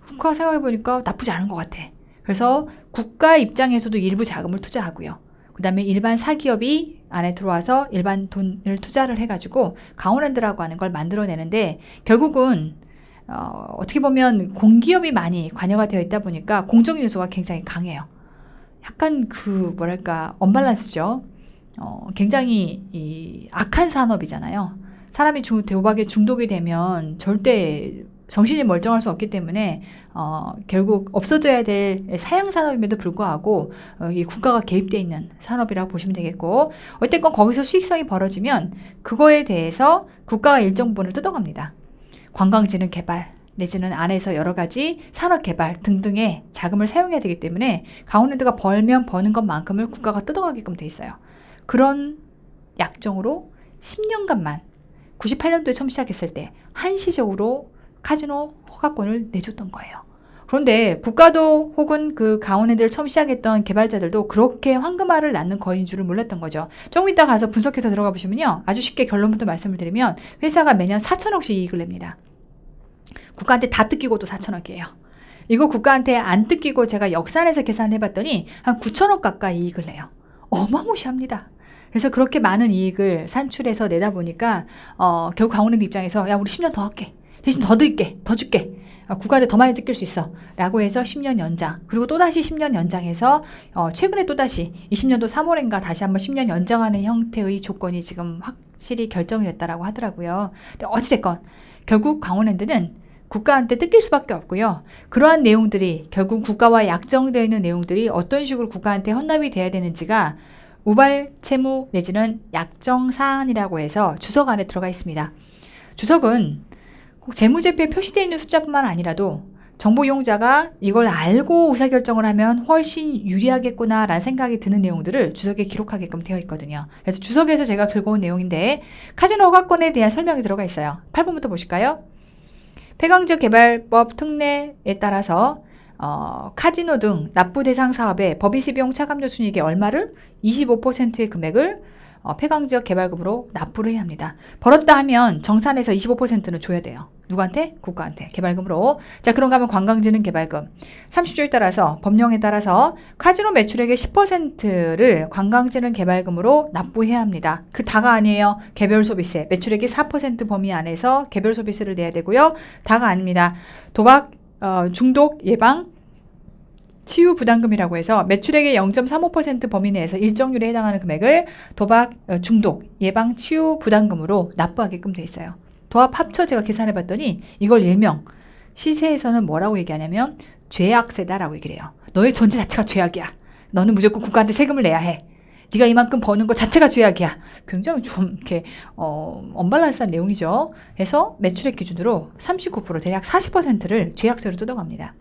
국가가 생각해보니까 나쁘지 않은 것 같아. 그래서 국가 입장에서도 일부 자금을 투자하고요. 그 다음에 일반 사기업이 안에 들어와서 일반 돈을 투자를 해가지고 강원랜드라고 하는 걸 만들어내는데 결국은 어떻게 보면 공기업이 많이 관여가 되어 있다 보니까 공적 요소가 굉장히 강해요. 약간 뭐랄까 언밸런스죠. 굉장히 이 악한 산업이잖아요. 사람이 도박에 중독이 되면 절대 정신이 멀쩡할 수 없기 때문에 결국 없어져야 될 사양산업임에도 불구하고 이 국가가 개입되어 있는 산업이라고 보시면 되겠고 어쨌건 거기서 수익성이 벌어지면 그거에 대해서 국가가 일정 부분을 뜯어갑니다. 관광지는 개발 내지는 안에서 여러 가지 산업 개발 등등의 자금을 사용해야 되기 때문에 강원랜드가 벌면 버는 것만큼을 국가가 뜯어가게끔 돼 있어요. 그런 약정으로 10년간만 98년도에 처음 시작했을 때 한시적으로 카지노 허가권을 내줬던 거예요. 그런데 국가도 혹은 그 강원랜드를 처음 시작했던 개발자들도 그렇게 황금알을 낳는 거인 줄을 몰랐던 거죠. 조금 이따 가서 분석해서 들어가 보시면요. 아주 쉽게 결론부터 말씀을 드리면 회사가 매년 4천억씩 이익을 냅니다. 국가한테 다 뜯기고도 4천억이에요. 이거 국가한테 안 뜯기고 제가 역산해서 계산을 해봤더니 한 9천억 가까이 이익을 내요. 어마무시합니다. 그래서 그렇게 많은 이익을 산출해서 내다 보니까 결국 강원랜드 입장에서 야 우리 10년 더 할게. 대신 더 드릴게. 더 줄게. 국가한테 더 많이 뜯길 수 있어. 라고 해서 10년 연장. 그리고 또다시 10년 연장해서 최근에 또다시 20년도 3월인가 다시 한번 10년 연장하는 형태의 조건이 지금 확실히 결정이 됐다라고 하더라고요. 근데 어찌됐건 결국 강원랜드는 국가한테 뜯길 수밖에 없고요. 그러한 내용들이 결국 국가와 약정되어 있는 내용들이 어떤 식으로 국가한테 헌납이 돼야 되는지가 우발 채무 내지는 약정 사안이라고 해서 주석 안에 들어가 있습니다. 주석은 꼭 재무제표에 표시되어 있는 숫자뿐만 아니라도 정보 이용자가 이걸 알고 의사결정을 하면 훨씬 유리하겠구나 라는 생각이 드는 내용들을 주석에 기록하게끔 되어 있거든요. 그래서 주석에서 제가 긁어온 내용인데 카지노 허가권에 대한 설명이 들어가 있어요. 8번부터 보실까요? 폐광지역 개발법 특례에 따라서 카지노 등 납부 대상 사업에 법인세 비용 차감료 순이익의 얼마를 25%의 금액을 폐광지역 개발금으로 납부를 해야 합니다. 벌었다 하면 정산에서 25%는 줘야 돼요. 누구한테? 국가한테. 개발금으로. 자, 그런가 하면 관광지는 개발금. 30조에 따라서 법령에 따라서 카지노 매출액의 10%를 관광지는 개발금으로 납부해야 합니다. 그 다가 아니에요. 개별 소비세. 매출액의 4% 범위 안에서 개별 소비세를 내야 되고요. 다가 아닙니다. 도박, 중독 예방, 치유 부담금이라고 해서 매출액의 0.35% 범위 내에서 일정률에 해당하는 금액을 도박, 중독, 예방, 치유 부담금으로 납부하게끔 돼 있어요. 도합 합쳐 제가 계산해 봤더니 이걸 일명 시세에서는 뭐라고 얘기하냐면 죄악세다라고 얘기를 해요. 너의 존재 자체가 죄악이야. 너는 무조건 국가한테 세금을 내야 해. 네가 이만큼 버는 것 자체가 죄악이야. 굉장히 좀 이렇게 언밸런스한 내용이죠. 그래서 매출액 기준으로 39% 대략 40%를 죄악세로 뜯어갑니다.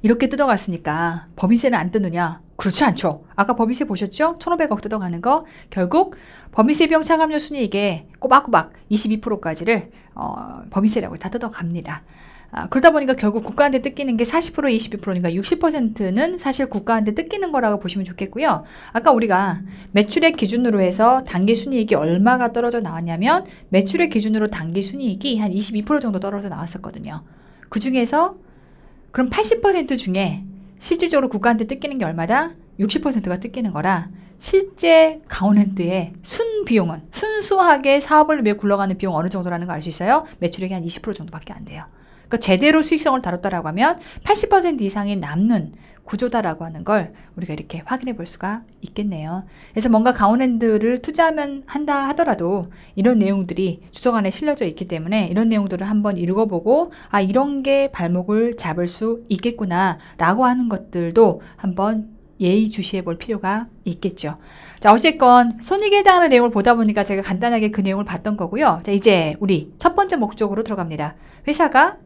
이렇게 뜯어갔으니까 법인세는 안 뜯느냐? 그렇지 않죠. 아까 법인세 보셨죠? 1,500억 뜯어가는 거. 결국 법인세 비용 차감료 순이익의 꼬박꼬박 22%까지를 법인세라고 다 뜯어갑니다. 그러다 보니까 결국 국가한테 뜯기는 게 40% 22%니까 60%는 사실 국가한테 뜯기는 거라고 보시면 좋겠고요. 아까 우리가 매출액 기준으로 해서 당기 순이익이 얼마가 떨어져 나왔냐면 매출액 기준으로 당기 순이익이 한 22% 정도 떨어져 나왔었거든요. 그 중에서 그럼 80% 중에 실질적으로 국가한테 뜯기는 게 얼마다? 60%가 뜯기는 거라 실제 강원랜드의 순비용은 순수하게 사업을 위해 굴러가는 비용 어느 정도라는 거 알 수 있어요? 매출액이 한 20% 정도밖에 안 돼요. 그러니까 제대로 수익성을 다뤘다라고 하면 80% 이상이 남는 구조다라고 하는 걸 우리가 이렇게 확인해 볼 수가 있겠네요. 그래서 뭔가 강원랜드를 투자하면 한다 하더라도 이런 내용들이 주석 안에 실려져 있기 때문에 이런 내용들을 한번 읽어보고 이런 게 발목을 잡을 수 있겠구나 라고 하는 것들도 한번 예의주시해 볼 필요가 있겠죠. 자, 어쨌건 손익에 해당하는 내용을 보다 보니까 제가 간단하게 그 내용을 봤던 거고요. 자, 이제 우리 첫 번째 목적으로 들어갑니다. 회사가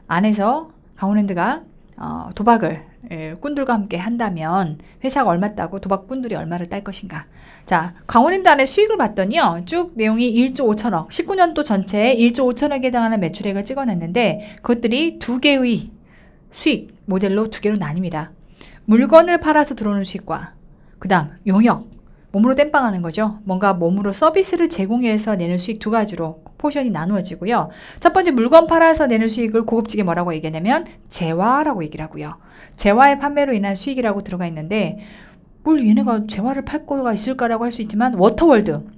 안에서 강원랜드가 도박을 꾼들과 함께 한다면 회사가 얼마 따고 도박꾼들이 얼마를 딸 것인가. 자, 강원랜드 안에 수익을 봤더니요. 쭉 내용이 1조 5천억, 19년도 전체에 1조 5천억에 해당하는 매출액을 찍어냈는데 그것들이 두 개의 수익 모델로 두 개로 나뉩니다. 물건을 팔아서 들어오는 수익과 그 다음 용역, 몸으로 땜빵하는 거죠. 뭔가 몸으로 서비스를 제공해서 내는 수익 두 가지로 포션이 나누어지고요. 첫 번째 물건 팔아서 내는 수익을 고급지게 뭐라고 얘기하냐면 재화라고 얘기를 하고요. 재화의 판매로 인한 수익이라고 들어가 있는데 뭘 얘네가 재화를 팔 거가 있을까라고 할 수 있지만 워터월드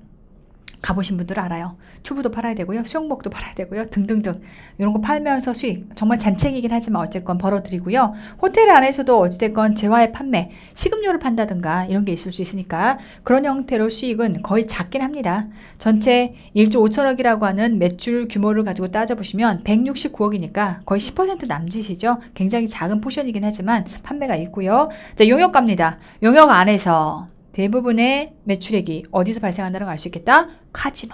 가보신 분들은 알아요. 튜브도 팔아야 되고요. 수영복도 팔아야 되고요. 등등등 이런 거 팔면서 수익 정말 잔챙이긴 하지만 어쨌건 벌어들이고요. 호텔 안에서도 어찌됐건 재화의 판매, 식음료를 판다든가 이런 게 있을 수 있으니까 그런 형태로 수익은 거의 작긴 합니다. 전체 1조 5천억이라고 하는 매출 규모를 가지고 따져보시면 169억이니까 거의 10% 남짓이죠. 굉장히 작은 포션이긴 하지만 판매가 있고요. 자, 용역 갑니다. 용역 안에서 대부분의 매출액이 어디서 발생한다는 걸 알 수 있겠다? 카지노.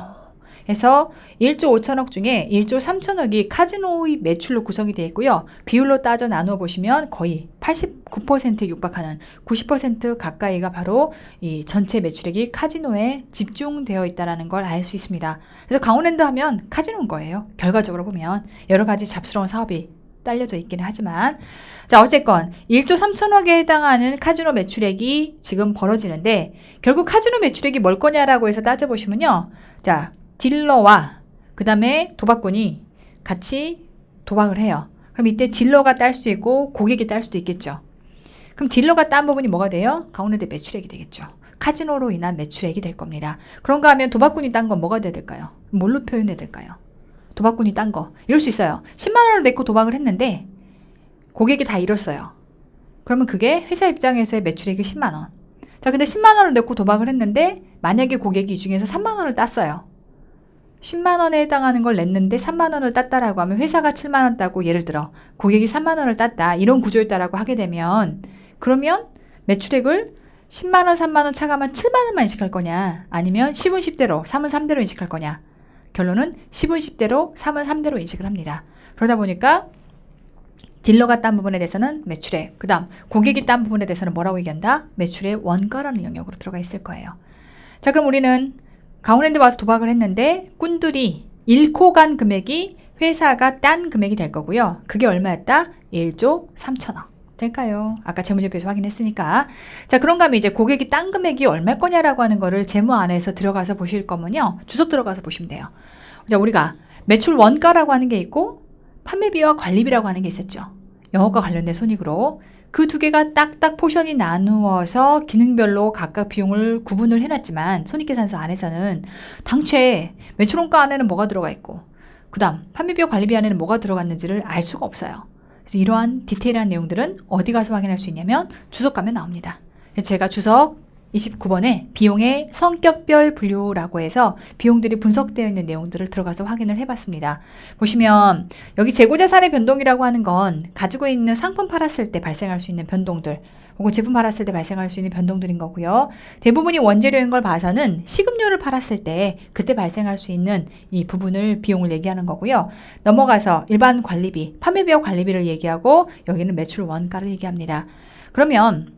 그래서 1조 5천억 중에 1조 3천억이 카지노의 매출로 구성이 되어 있고요. 비율로 따져 나누어 보시면 거의 89%에 육박하는 90% 가까이가 바로 이 전체 매출액이 카지노에 집중되어 있다는 걸 알 수 있습니다. 그래서 강원랜드 하면 카지노인 거예요. 결과적으로 보면 여러 가지 잡스러운 사업이 딸려져 있기는 하지만 자, 어쨌건 1조 3천억에 해당하는 카지노 매출액이 지금 벌어지는데 결국 카지노 매출액이 뭘 거냐라고 해서 따져보시면요. 자, 딜러와 그 다음에 도박꾼이 같이 도박을 해요. 그럼 이때 딜러가 딸 수 있고 고객이 딸 수도 있겠죠. 그럼 딜러가 딴 부분이 뭐가 돼요? 강원랜드 매출액이 되겠죠. 카지노로 인한 매출액이 될 겁니다. 그런가 하면 도박꾼이 딴 건 뭐가 돼야 될까요? 뭘로 표현해야 될까요? 도박꾼이 딴 거. 이럴 수 있어요. 10만 원을 내고 도박을 했는데 고객이 다 잃었어요. 그러면 그게 회사 입장에서의 매출액이 10만 원. 자, 근데 10만 원을 내고 도박을 했는데 만약에 고객이 이 중에서 3만 원을 땄어요. 10만 원에 해당하는 걸 냈는데 3만 원을 땄다라고 하면 회사가 7만 원 따고 예를 들어 고객이 3만 원을 땄다. 이런 구조였다라고 하게 되면 그러면 매출액을 10만 원, 3만 원 차감한 7만 원만 인식할 거냐 아니면 10은 10대로, 3은 3대로 인식할 거냐. 결론은 10은 10대로, 3은 3대로 인식을 합니다. 그러다 보니까 딜러가 딴 부분에 대해서는 매출액, 그 다음 고객이 딴 부분에 대해서는 뭐라고 얘기한다? 매출의 원가라는 영역으로 들어가 있을 거예요. 자, 그럼 우리는 강원랜드 와서 도박을 했는데 꾼들이 잃고 간 금액이 회사가 딴 금액이 될 거고요. 그게 얼마였다? 1조 3천억. 될까요? 아까 재무제표에서 확인했으니까. 자, 그런가 하면 이제 고객이 딴 금액이 얼마일 거냐라고 하는 거를 재무 안에서 들어가서 보실 거면요. 주석 들어가서 보시면 돼요. 자, 우리가 매출 원가라고 하는 게 있고 판매비와 관리비라고 하는 게 있었죠. 영업과 관련된 손익으로 그 두 개가 딱딱 포션이 나누어서 기능별로 각각 비용을 구분을 해놨지만 손익계산서 안에서는 당최 매출원가 안에는 뭐가 들어가 있고 그 다음 판매비와 관리비 안에는 뭐가 들어갔는지를 알 수가 없어요. 그래서 이러한 디테일한 내용들은 어디 가서 확인할 수 있냐면 주석 가면 나옵니다. 그래서 제가 주석 29번에 비용의 성격별 분류라고 해서 비용들이 분석되어 있는 내용들을 들어가서 확인을 해봤습니다. 보시면 여기 재고자산의 변동이라고 하는 건 가지고 있는 상품 팔았을 때 발생할 수 있는 변동들 혹은 제품 팔았을 때 발생할 수 있는 변동들인 거고요. 대부분이 원재료인 걸 봐서는 식음료를 팔았을 때 그때 발생할 수 있는 이 부분을 비용을 얘기하는 거고요. 넘어가서 일반 관리비, 판매비와 관리비를 얘기하고 여기는 매출 원가를 얘기합니다. 그러면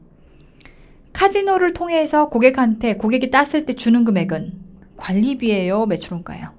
카지노를 통해서 고객한테 고객이 땄을 때 주는 금액은 관리비예요, 매출원가예요?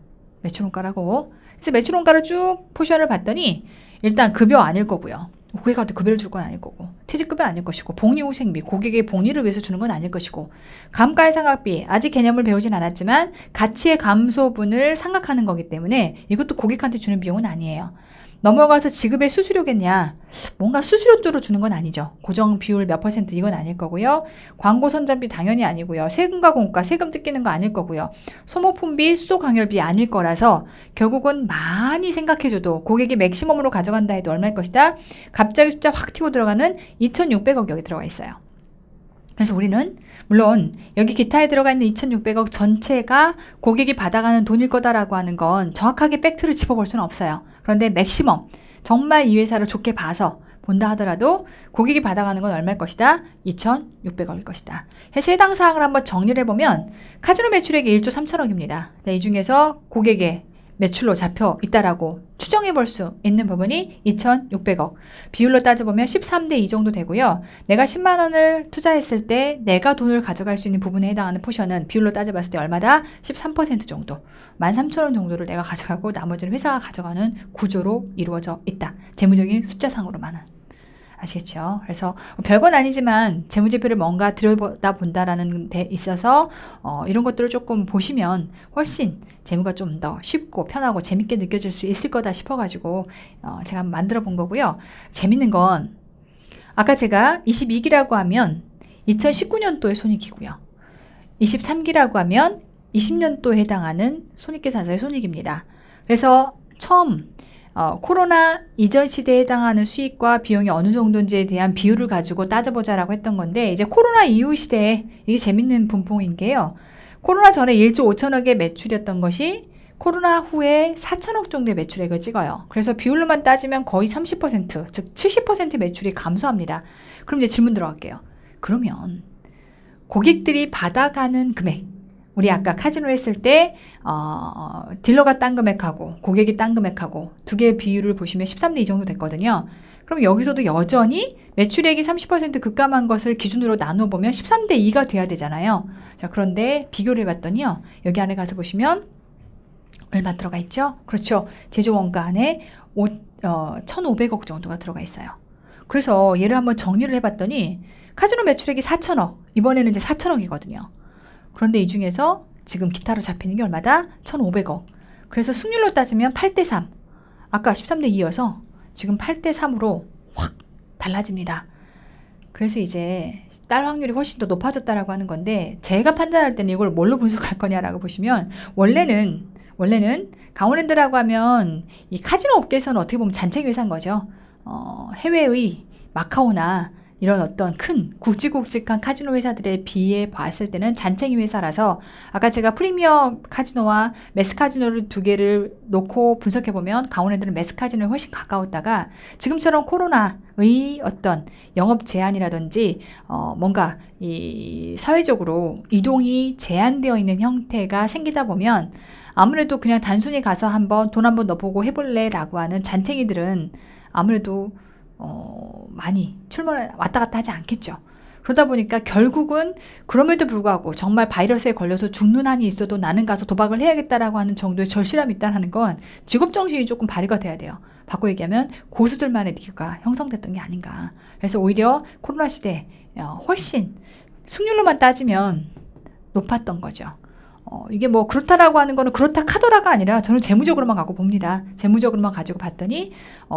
매출원가라고. 그래서 매출원가를 쭉 포션을 봤더니 일단 급여 아닐 거고요. 고객한테 급여를 줄 건 아닐 거고 퇴직급여 아닐 것이고 복리후생비, 고객의 복리를 위해서 주는 건 아닐 것이고 감가상각비, 아직 개념을 배우진 않았지만 가치의 감소분을 상각하는 거기 때문에 이것도 고객한테 주는 비용은 아니에요. 넘어가서 지급의 수수료겠냐? 뭔가 수수료 쪽으로 주는 건 아니죠. 고정 비율 몇 % 이건 아닐 거고요. 광고 선전비 당연히 아니고요. 세금과 공과 세금 뜯기는 거 아닐 거고요. 소모품비, 수소 강열비 아닐 거라서 결국은 많이 생각해줘도 고객이 맥시멈으로 가져간다 해도 얼마일 것이다? 갑자기 숫자 확 튀고 들어가는 2,600억 여기 들어가 있어요. 그래서 우리는 물론 여기 기타에 들어가 있는 2,600억 전체가 고객이 받아가는 돈일 거다라고 하는 건 정확하게 팩트를 짚어볼 수는 없어요. 그런데 맥시멈 정말 이 회사를 좋게 봐서 본다 하더라도 고객이 받아가는 건 얼마일 것이다? 2,600억일 것이다. 해서 해당 사항을 한번 정리를 해보면 카지노 매출액이 1조 3천억입니다. 이 중에서 고객의 매출로 잡혀 있다라고 추정해 볼 수 있는 부분이 2,600억. 비율로 따져보면 13대 2 정도 되고요. 내가 10만 원을 투자했을 때 내가 돈을 가져갈 수 있는 부분에 해당하는 포션은 비율로 따져봤을 때 얼마다? 13% 정도. 13,000원 정도를 내가 가져가고 나머지는 회사가 가져가는 구조로 이루어져 있다. 재무적인 숫자상으로만은. 아시겠죠? 그래서 별건 아니지만 재무제표를 뭔가 들여다 본다라는 데 있어서 이런 것들을 조금 보시면 훨씬 재무가 좀 더 쉽고 편하고 재밌게 느껴질 수 있을 거다 싶어가지고 제가 한번 만들어 본 거고요. 재밌는 건 아까 제가 22기라고 하면 2019년도의 손익이고요. 23기라고 하면 20년도에 해당하는 손익계산서의 손익입니다. 그래서 처음 코로나 이전 시대에 해당하는 수익과 비용이 어느 정도인지에 대한 비율을 가지고 따져보자라고 했던 건데 이제 코로나 이후 시대에 이게 재밌는 분포인 게요. 코로나 전에 1조 5천억의 매출이었던 것이 코로나 후에 4천억 정도의 매출액을 찍어요. 그래서 비율로만 따지면 거의 30%, 즉 70% 매출이 감소합니다. 그럼 이제 질문 들어갈게요. 그러면 고객들이 받아가는 금액, 우리 아까 카지노 했을 때 딜러가 딴 금액하고 고객이 딴 금액하고 두 개의 비율을 보시면 13대 2 정도 됐거든요. 그럼 여기서도 여전히 매출액이 30% 급감한 것을 기준으로 나눠보면 13대 2가 돼야 되잖아요. 자, 그런데 비교를 해봤더니요. 여기 안에 가서 보시면 얼마 들어가 있죠? 그렇죠. 제조 원가 안에 1,500억 정도가 들어가 있어요. 그래서 얘를 한번 정리를 해봤더니 카지노 매출액이 4천억, 이번에는 이제 4천억이거든요. 그런데 이 중에서 지금 기타로 잡히는 게 얼마다? 1,500억. 그래서 승률로 따지면 8대 3. 아까 13대 2여서 지금 8대 3으로 확 달라집니다. 그래서 이제 딸 확률이 훨씬 더 높아졌다라고 하는 건데 제가 판단할 때는 이걸 뭘로 분석할 거냐라고 보시면 원래는 강원랜드라고 하면 이 카지노 업계에서는 어떻게 보면 잔챙이 회사인 거죠. 해외의 마카오나 이런 어떤 큰 굵직굵직한 카지노 회사들에 비해 봤을 때는 잔챙이 회사라서 아까 제가 프리미엄 카지노와 매스 카지노를 두 개를 놓고 분석해보면 강원랜드는 매스 카지노에 훨씬 가까웠다가 지금처럼 코로나의 어떤 영업 제한이라든지 뭔가 이 사회적으로 이동이 제한되어 있는 형태가 생기다 보면 아무래도 그냥 단순히 가서 한번 돈 한번 넣어보고 해볼래 라고 하는 잔챙이들은 아무래도 많이 출몰을 왔다 갔다 하지 않겠죠. 그러다 보니까 결국은 그럼에도 불구하고 정말 바이러스에 걸려서 죽는 한이 있어도 나는 가서 도박을 해야겠다라고 하는 정도의 절실함이 있다는 건 직업정신이 조금 발휘가 돼야 돼요. 바꿔 얘기하면 고수들만의 리그가 형성됐던 게 아닌가. 그래서 오히려 코로나 시대에 훨씬 승률로만 따지면 높았던 거죠. 이게 뭐 그렇다라고 하는 거는 그렇다 카더라가 아니라 저는 재무적으로만 갖고 봅니다. 재무적으로만 가지고 봤더니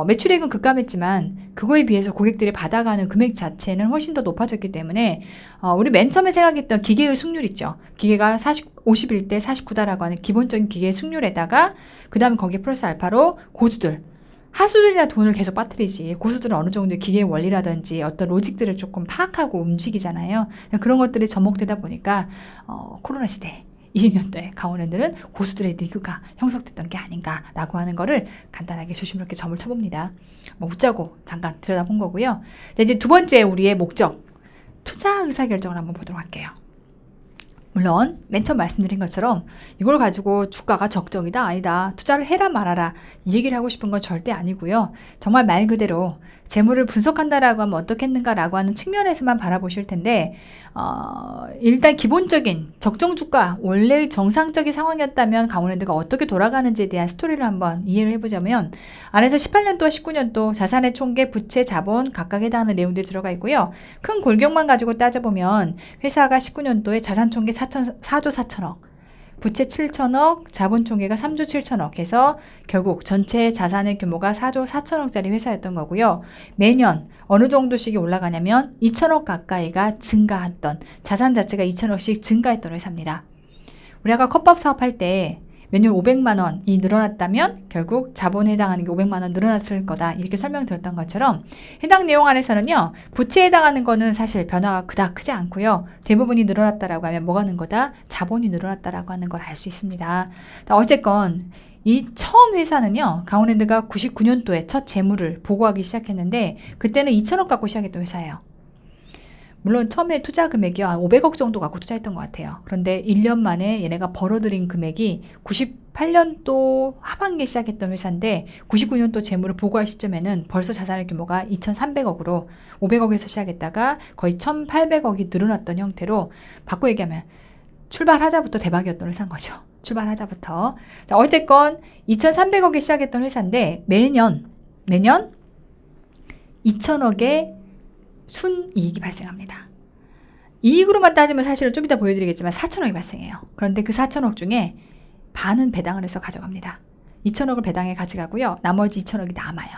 매출액은 급감했지만 그거에 비해서 고객들이 받아가는 금액 자체는 훨씬 더 높아졌기 때문에 우리 맨 처음에 생각했던 기계의 승률 있죠. 기계가 51대 49다라고 하는 기본적인 기계의 승률에다가 그 다음에 거기에 플러스 알파로 고수들 하수들이나 돈을 계속 빠뜨리지 고수들은 어느 정도의 기계의 원리라든지 어떤 로직들을 조금 파악하고 움직이잖아요. 그런 것들이 접목되다 보니까 코로나 시대 20년대에 강원랜드는 고수들의 리그가 형성됐던 게 아닌가라고 하는 거를 간단하게 조심스럽게 점을 쳐봅니다. 뭐 웃자고 잠깐 들여다본 거고요. 이제 두 번째 우리의 목적, 투자 의사결정을 한번 보도록 할게요. 물론 맨 처음 말씀드린 것처럼 이걸 가지고 주가가 적정이다 아니다 투자를 해라 말아라 이 얘기를 하고 싶은 건 절대 아니고요. 정말 말 그대로 재물을 분석한다라고 하면 어떻겠는가라고 하는 측면에서만 바라보실 텐데 일단 기본적인 적정 주가 원래의 정상적인 상황이었다면 강원랜드가 어떻게 돌아가는지에 대한 스토리를 한번 이해를 해보자면 안에서 18년도와 19년도 자산의 총계, 부채, 자본 각각 해당하는 내용들이 들어가 있고요. 큰 골격만 가지고 따져보면 회사가 19년도에 자산 총계 4조 4천억 부채 7천억, 자본 총계가 3조 7천억 해서 결국 전체 자산의 규모가 4조 4천억짜리 회사였던 거고요. 매년 어느 정도씩이 올라가냐면 2천억 가까이가 증가했던 자산 자체가 2천억씩 증가했던 회사입니다. 우리 아까 컵밥 사업할 때 매년 500만 원이 늘어났다면 결국 자본에 해당하는 게 500만 원 늘어났을 거다. 이렇게 설명드렸던 것처럼 해당 내용 안에서는요. 부채에 해당하는 거는 사실 변화가 그닥 크지 않고요. 대부분이 늘어났다라고 하면 뭐가 는 거다? 자본이 늘어났다라고 하는 걸 알 수 있습니다. 어쨌건 이 처음 회사는요. 강원랜드가 99년도에 첫 재물을 보고하기 시작했는데 그때는 2천억 갖고 시작했던 회사예요. 물론 처음에 투자 금액이 500억 정도 갖고 투자했던 것 같아요. 그런데 1년 만에 얘네가 벌어들인 금액이 98년도 하반기에 시작했던 회사인데 99년도 재물을 보고할 시점에는 벌써 자산의 규모가 2,300억으로 500억에서 시작했다가 거의 1,800억이 늘어났던 형태로 바꿔 얘기하면 출발하자부터 대박이었던 회사인 거죠. 출발하자부터. 자, 어쨌건 2,300억에 시작했던 회사인데 매년 2,000억의 순이익이 발생합니다. 이익으로만 따지면 사실은 좀 이따 보여드리겠지만 4천억이 발생해요. 그런데 그 4천억 중에 반은 배당을 해서 가져갑니다. 2천억을 배당에 가져가고요. 나머지 2천억이 남아요.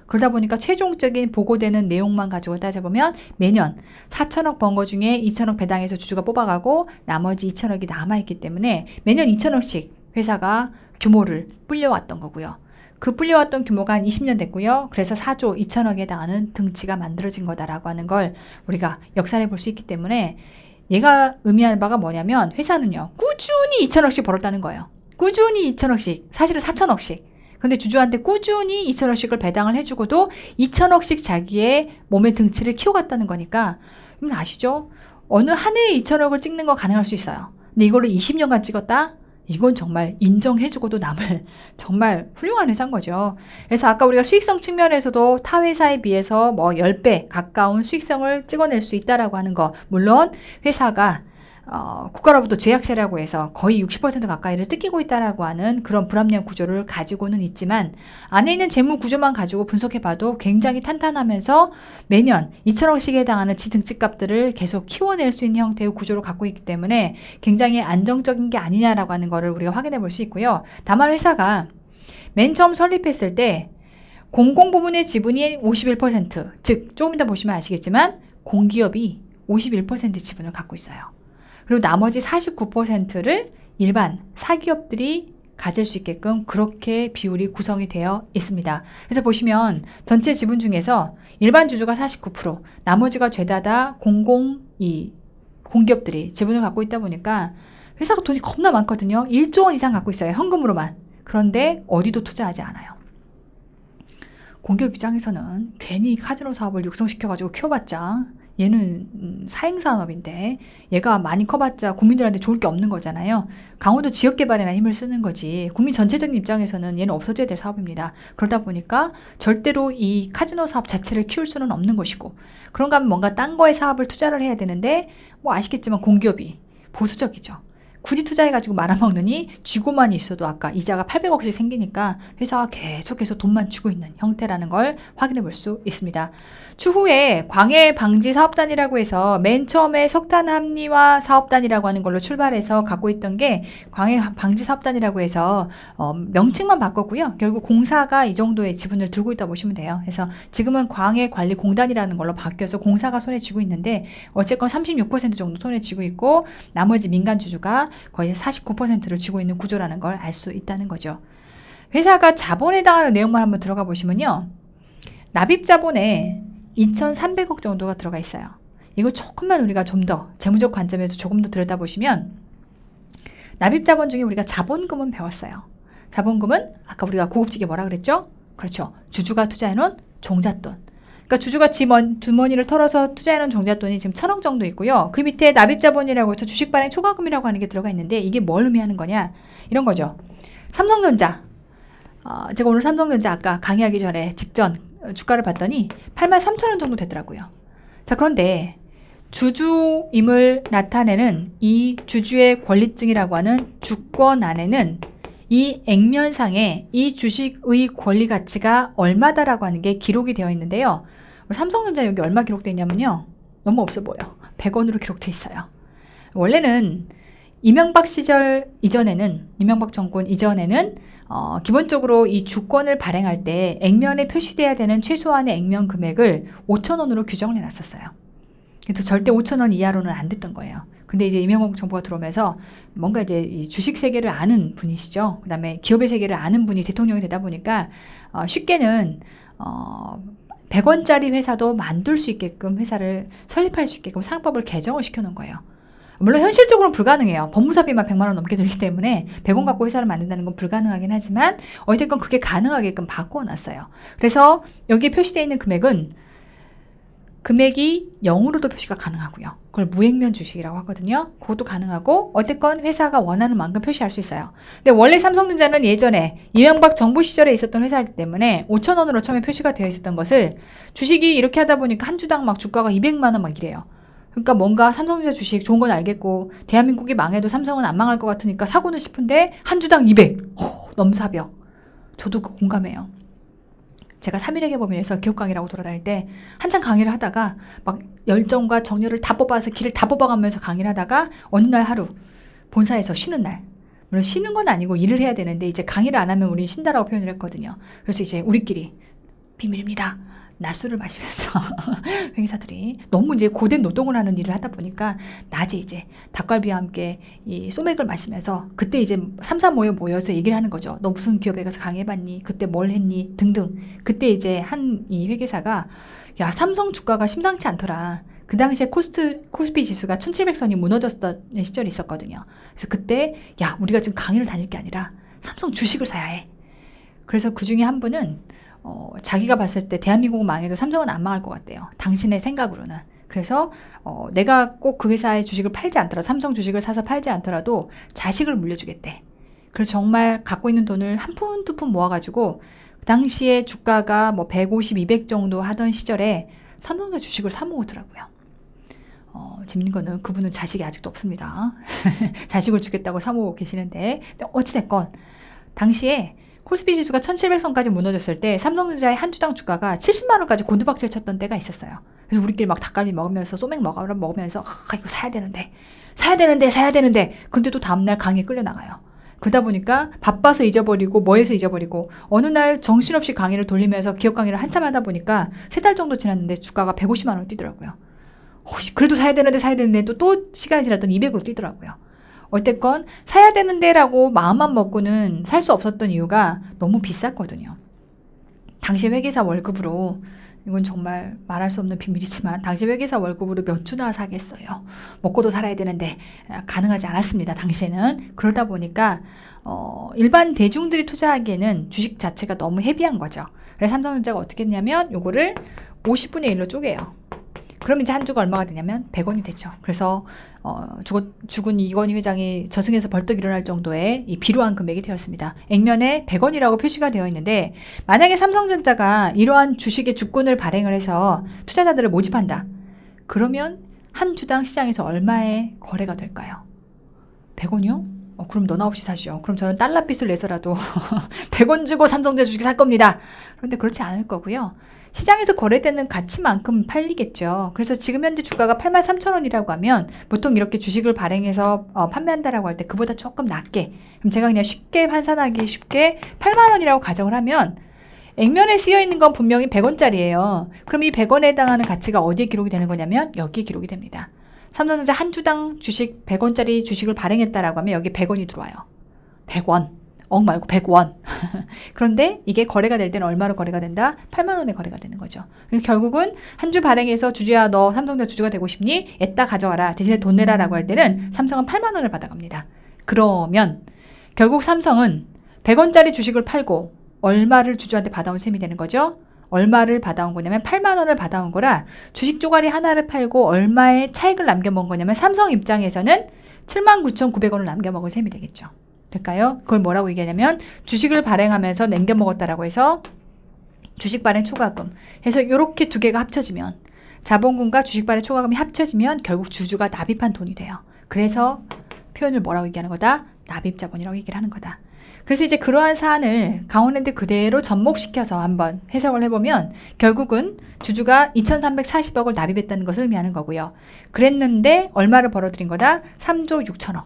그러다 보니까 최종적인 보고되는 내용만 가지고 따져보면 매년 4천억 번 거 중에 2천억 배당해서 주주가 뽑아가고 나머지 2천억이 남아있기 때문에 매년 2천억씩 회사가 규모를 불려왔던 거고요. 그 불려왔던 규모가 한 20년 됐고요. 그래서 4조 2천억에 해당하는 등치가 만들어진 거다라고 하는 걸 우리가 역산해 볼 수 있기 때문에 얘가 의미하는 바가 뭐냐면 회사는요. 꾸준히 2천억씩 벌었다는 거예요. 꾸준히 2천억씩. 사실은 4천억씩. 근데 주주한테 꾸준히 2천억씩을 배당을 해주고도 2천억씩 자기의 몸의 등치를 키워갔다는 거니까 아시죠? 어느 한 해에 2천억을 찍는 거 가능할 수 있어요. 근데 이거를 20년간 찍었다? 이건 정말 인정해주고도 남을 정말 훌륭한 회사인 거죠. 그래서 아까 우리가 수익성 측면에서도 타 회사에 비해서 뭐 10배 가까운 수익성을 찍어낼 수 있다라고 하는 거. 물론 회사가 국가로부터 제약세라고 해서 거의 60% 가까이를 뜯기고 있다라고 하는 그런 불합리한 구조를 가지고는 있지만 안에 있는 재무 구조만 가지고 분석해봐도 굉장히 탄탄하면서 매년 2천억씩에 해당하는 지등치값들을 계속 키워낼 수 있는 형태의 구조를 갖고 있기 때문에 굉장히 안정적인 게 아니냐라고 하는 거를 우리가 확인해 볼 수 있고요. 다만 회사가 맨 처음 설립했을 때 공공부문의 지분이 51%, 즉 조금 이따 보시면 아시겠지만 공기업이 51% 지분을 갖고 있어요. 그리고 나머지 49%를 일반 사기업들이 가질 수 있게끔 그렇게 비율이 구성이 되어 있습니다. 그래서 보시면 전체 지분 중에서 일반 주주가 49%, 나머지가 죄다 다 공기업들이 지분을 갖고 있다 보니까 회사가 돈이 겁나 많거든요. 1조 원 이상 갖고 있어요. 현금으로만. 그런데 어디도 투자하지 않아요. 공기업 입장에서는 괜히 카지노 사업을 육성시켜가지고 키워봤자 얘는 사행산업인데 얘가 많이 커봤자 국민들한테 좋을 게 없는 거잖아요. 강원도 지역개발에나 힘을 쓰는 거지 국민 전체적인 입장에서는 얘는 없어져야 될 사업입니다. 그러다 보니까 절대로 이 카지노 사업 자체를 키울 수는 없는 것이고 그런가 하면 뭔가 딴 거에 사업을 투자를 해야 되는데 뭐 아시겠지만 공기업이 보수적이죠. 굳이 투자해가지고 말아먹느니 쥐고만 있어도 아까 이자가 800억씩 생기니까 회사가 계속해서 돈만 주고 있는 형태라는 걸 확인해 볼 수 있습니다. 추후에 광해 방지 사업단이라고 해서 맨 처음에 석탄 합리화 사업단이라고 하는 걸로 출발해서 갖고 있던 게 광해 방지 사업단이라고 해서 명칭만 바꿨고요. 결국 공사가 이 정도의 지분을 들고 있다 보시면 돼요. 그래서 지금은 광해관리공단이라는 걸로 바뀌어서 공사가 손에 쥐고 있는데 어쨌건 36% 정도 손에 쥐고 있고 나머지 민간 주주가 거의 49%를 쥐고 있는 구조라는 걸 알 수 있다는 거죠. 회사가 자본에 해당하는 내용만 한번 들어가 보시면요. 납입 자본에 2,300억 정도가 들어가 있어요. 이걸 조금만 우리가 좀 더 재무적 관점에서 조금 더 들여다보시면 납입 자본 중에 우리가 자본금은 배웠어요. 자본금은 아까 우리가 고급지게 뭐라 그랬죠? 그렇죠. 주주가 투자해놓은 종잣돈. 그러니까 주주가 주머니를 털어서 투자해놓은 종잣돈이 지금 1,000억 정도 있고요. 그 밑에 납입자본이라고 해서 주식 발행 초과금이라고 하는 게 들어가 있는데 이게 뭘 의미하는 거냐? 이런 거죠. 삼성전자. 제가 오늘 삼성전자 아까 강의하기 전에 직전 주가를 봤더니 83,000원 정도 되더라고요. 자, 그런데 주주임을 나타내는 이 주주의 권리증이라고 하는 주권 안에는 이 액면상에 이 주식의 권리 가치가 얼마다라고 하는 게 기록이 되어 있는데요. 삼성전자 여기 얼마 기록되어 있냐면요. 너무 없어 보여. 100원으로 기록되어 있어요. 원래는 이명박 시절 이전에는, 이명박 정권 이전에는 기본적으로 이 주권을 발행할 때 액면에 표시돼야 되는 최소한의 액면 금액을 5,000원으로 규정을 해놨었어요. 그래서 절대 5,000원 이하로는 안 됐던 거예요. 근데 이제 이명박 정부가 들어오면서 뭔가 이제 이 주식 세계를 아는 분이시죠. 그 다음에 기업의 세계를 아는 분이 대통령이 되다 보니까 쉽게는 100원짜리 회사도 만들 수 있게끔 회사를 설립할 수 있게끔 상법을 개정을 시켜놓은 거예요. 물론 현실적으로는 불가능해요. 법무사비만 100만 원 넘게 들기 때문에 100원 갖고 회사를 만든다는 건 불가능하긴 하지만 어쨌든 그게 가능하게끔 바꿔놨어요. 그래서 여기에 표시되어 있는 금액이 0으로도 표시가 가능하고요. 그걸 무액면 주식이라고 하거든요. 그것도 가능하고 어쨌건 회사가 원하는 만큼 표시할 수 있어요. 근데 원래 삼성전자는 예전에 이명박 정부 시절에 있었던 회사이기 때문에 5,000원으로 처음에 표시가 되어 있었던 것을 주식이 이렇게 하다 보니까 한 주당 막 주가가 200만 원 막 이래요. 그러니까 뭔가 삼성전자 주식 좋은 건 알겠고 대한민국이 망해도 삼성은 안 망할 것 같으니까 사고는 싶은데 한 주당 200. 넘사벽. 저도 그 공감해요. 제가 3일의 개법인에서 기업 강의라고 돌아다닐 때 한참 강의를 하다가 막 열정과 정열을 다 뽑아서 길을 다 뽑아가면서 강의를 하다가 어느 날 하루 본사에서 쉬는 날, 물론 쉬는 건 아니고 일을 해야 되는데 이제 강의를 안 하면 우린 쉰다라고 표현을 했거든요. 그래서 이제 우리끼리 비밀입니다. 낮술을 마시면서 회계사들이 너무 이제 고된 노동을 하는 일을 하다 보니까 낮에 이제 닭갈비와 함께 이 소맥을 마시면서 그때 이제 3, 4 모여서 얘기를 하는 거죠. 너 무슨 기업에 가서 강의해봤니? 그때 뭘 했니? 등등. 그때 이제 한 이 회계사가 야, 삼성 주가가 심상치 않더라. 그 당시에 코스피 지수가 1700선이 무너졌던 시절이 있었거든요. 그래서 그때 야, 우리가 지금 강의를 다닐 게 아니라 삼성 주식을 사야 해. 그래서 그 중에 한 분은 자기가 봤을 때 대한민국은 망해도 삼성은 안 망할 것 같대요. 당신의 생각으로는. 그래서 내가 꼭 그 회사의 주식을 팔지 않더라도 삼성 주식을 사서 팔지 않더라도 자식을 물려주겠대. 그래서 정말 갖고 있는 돈을 한 푼 두 푼 모아가지고 그 당시에 주가가 뭐 150, 200 정도 하던 시절에 삼성전자 주식을 사 모으더라고요. 재밌는 거는 그분은 자식이 아직도 없습니다. 자식을 주겠다고 사 모으고 계시는데 어찌됐건 당시에 코스피 지수가 1700선까지 무너졌을 때 삼성전자의 한 주당 주가가 70만 원까지 곤두박질 쳤던 때가 있었어요. 그래서 우리끼리 막 닭갈비 먹으면서 소맥 먹으면서 이거 사야 되는데 그런데 또 다음날 강의에 끌려나가요. 그러다 보니까 바빠서 잊어버리고 뭐해서 잊어버리고 어느 날 정신없이 강의를 돌리면서 기업 강의를 한참 하다 보니까 3달 정도 지났는데 주가가 150만 원을 뛰더라고요. 그래도 사야 되는데 또 시간이 지났더니 200으로 뛰더라고요. 어쨌건 사야 되는데라고 마음만 먹고는 살 수 없었던 이유가 너무 비쌌거든요. 당시 회계사 월급으로 이건 정말 말할 수 없는 비밀이지만 당시 회계사 월급으로 몇 주나 사겠어요. 먹고도 살아야 되는데 가능하지 않았습니다. 당시에는. 그러다 보니까 일반 대중들이 투자하기에는 주식 자체가 너무 헤비한 거죠. 그래서 삼성전자가 어떻게 했냐면 요거를 50분의 1로 쪼개요. 그럼 이제 한 주가 얼마가 되냐면 100원이 되죠. 그래서 죽은 이건희 회장이 저승에서 벌떡 일어날 정도의 이 비루한 금액이 되었습니다. 액면에 100원이라고 표시가 되어 있는데 만약에 삼성전자가 이러한 주식의 주권을 발행을 해서 투자자들을 모집한다. 그러면 한 주당 시장에서 얼마의 거래가 될까요? 100원이요? 그럼 너나 없이 사시오. 그럼 저는 달러빚을 내서라도 100원 주고 삼성전자 주식 살 겁니다. 그런데 그렇지 않을 거고요. 시장에서 거래되는 가치만큼 팔리겠죠. 그래서 지금 현재 주가가 83,000원이라고 하면 보통 이렇게 주식을 발행해서 판매한다라고 할 때 그보다 조금 낮게 그럼 제가 그냥 쉽게 환산하기 쉽게 8만 원이라고 가정을 하면 액면에 쓰여 있는 건 분명히 100원짜리예요. 그럼 이 100원에 해당하는 가치가 어디에 기록이 되는 거냐면 여기에 기록이 됩니다. 삼성전자 한 주당 주식 100원짜리 주식을 발행했다라고 하면 여기 100원이 들어와요. 100원. 말고 100원. 그런데 이게 거래가 될 때는 얼마로 거래가 된다? 8만 원에 거래가 되는 거죠. 그러니까 결국은 한 주 발행해서 주주야 너 삼성전자 주주가 되고 싶니? 애따 가져와라. 대신에 돈 내라라고 할 때는 삼성은 8만 원을 받아갑니다. 그러면 결국 삼성은 100원짜리 주식을 팔고 얼마를 주주한테 받아온 셈이 되는 거죠? 얼마를 받아온 거냐면 8만 원을 받아온 거라 주식 쪼가리 하나를 팔고 얼마의 차익을 남겨먹은 거냐면 삼성 입장에서는 79,900원을 남겨먹은 셈이 되겠죠. 될까요? 그걸 뭐라고 얘기하냐면 주식을 발행하면서 남겨먹었다라고 해서 주식 발행 초과금 해서 이렇게 두 개가 합쳐지면 자본금과 주식 발행 초과금이 합쳐지면 결국 주주가 납입한 돈이 돼요. 그래서 표현을 뭐라고 얘기하는 거다? 납입자본이라고 얘기를 하는 거다. 그래서 이제 그러한 사안을 강원랜드 그대로 접목시켜서 한번 해석을 해보면 결국은 주주가 2,340억을 납입했다는 것을 의미하는 거고요. 그랬는데 얼마를 벌어들인 거다? 3조 6천억.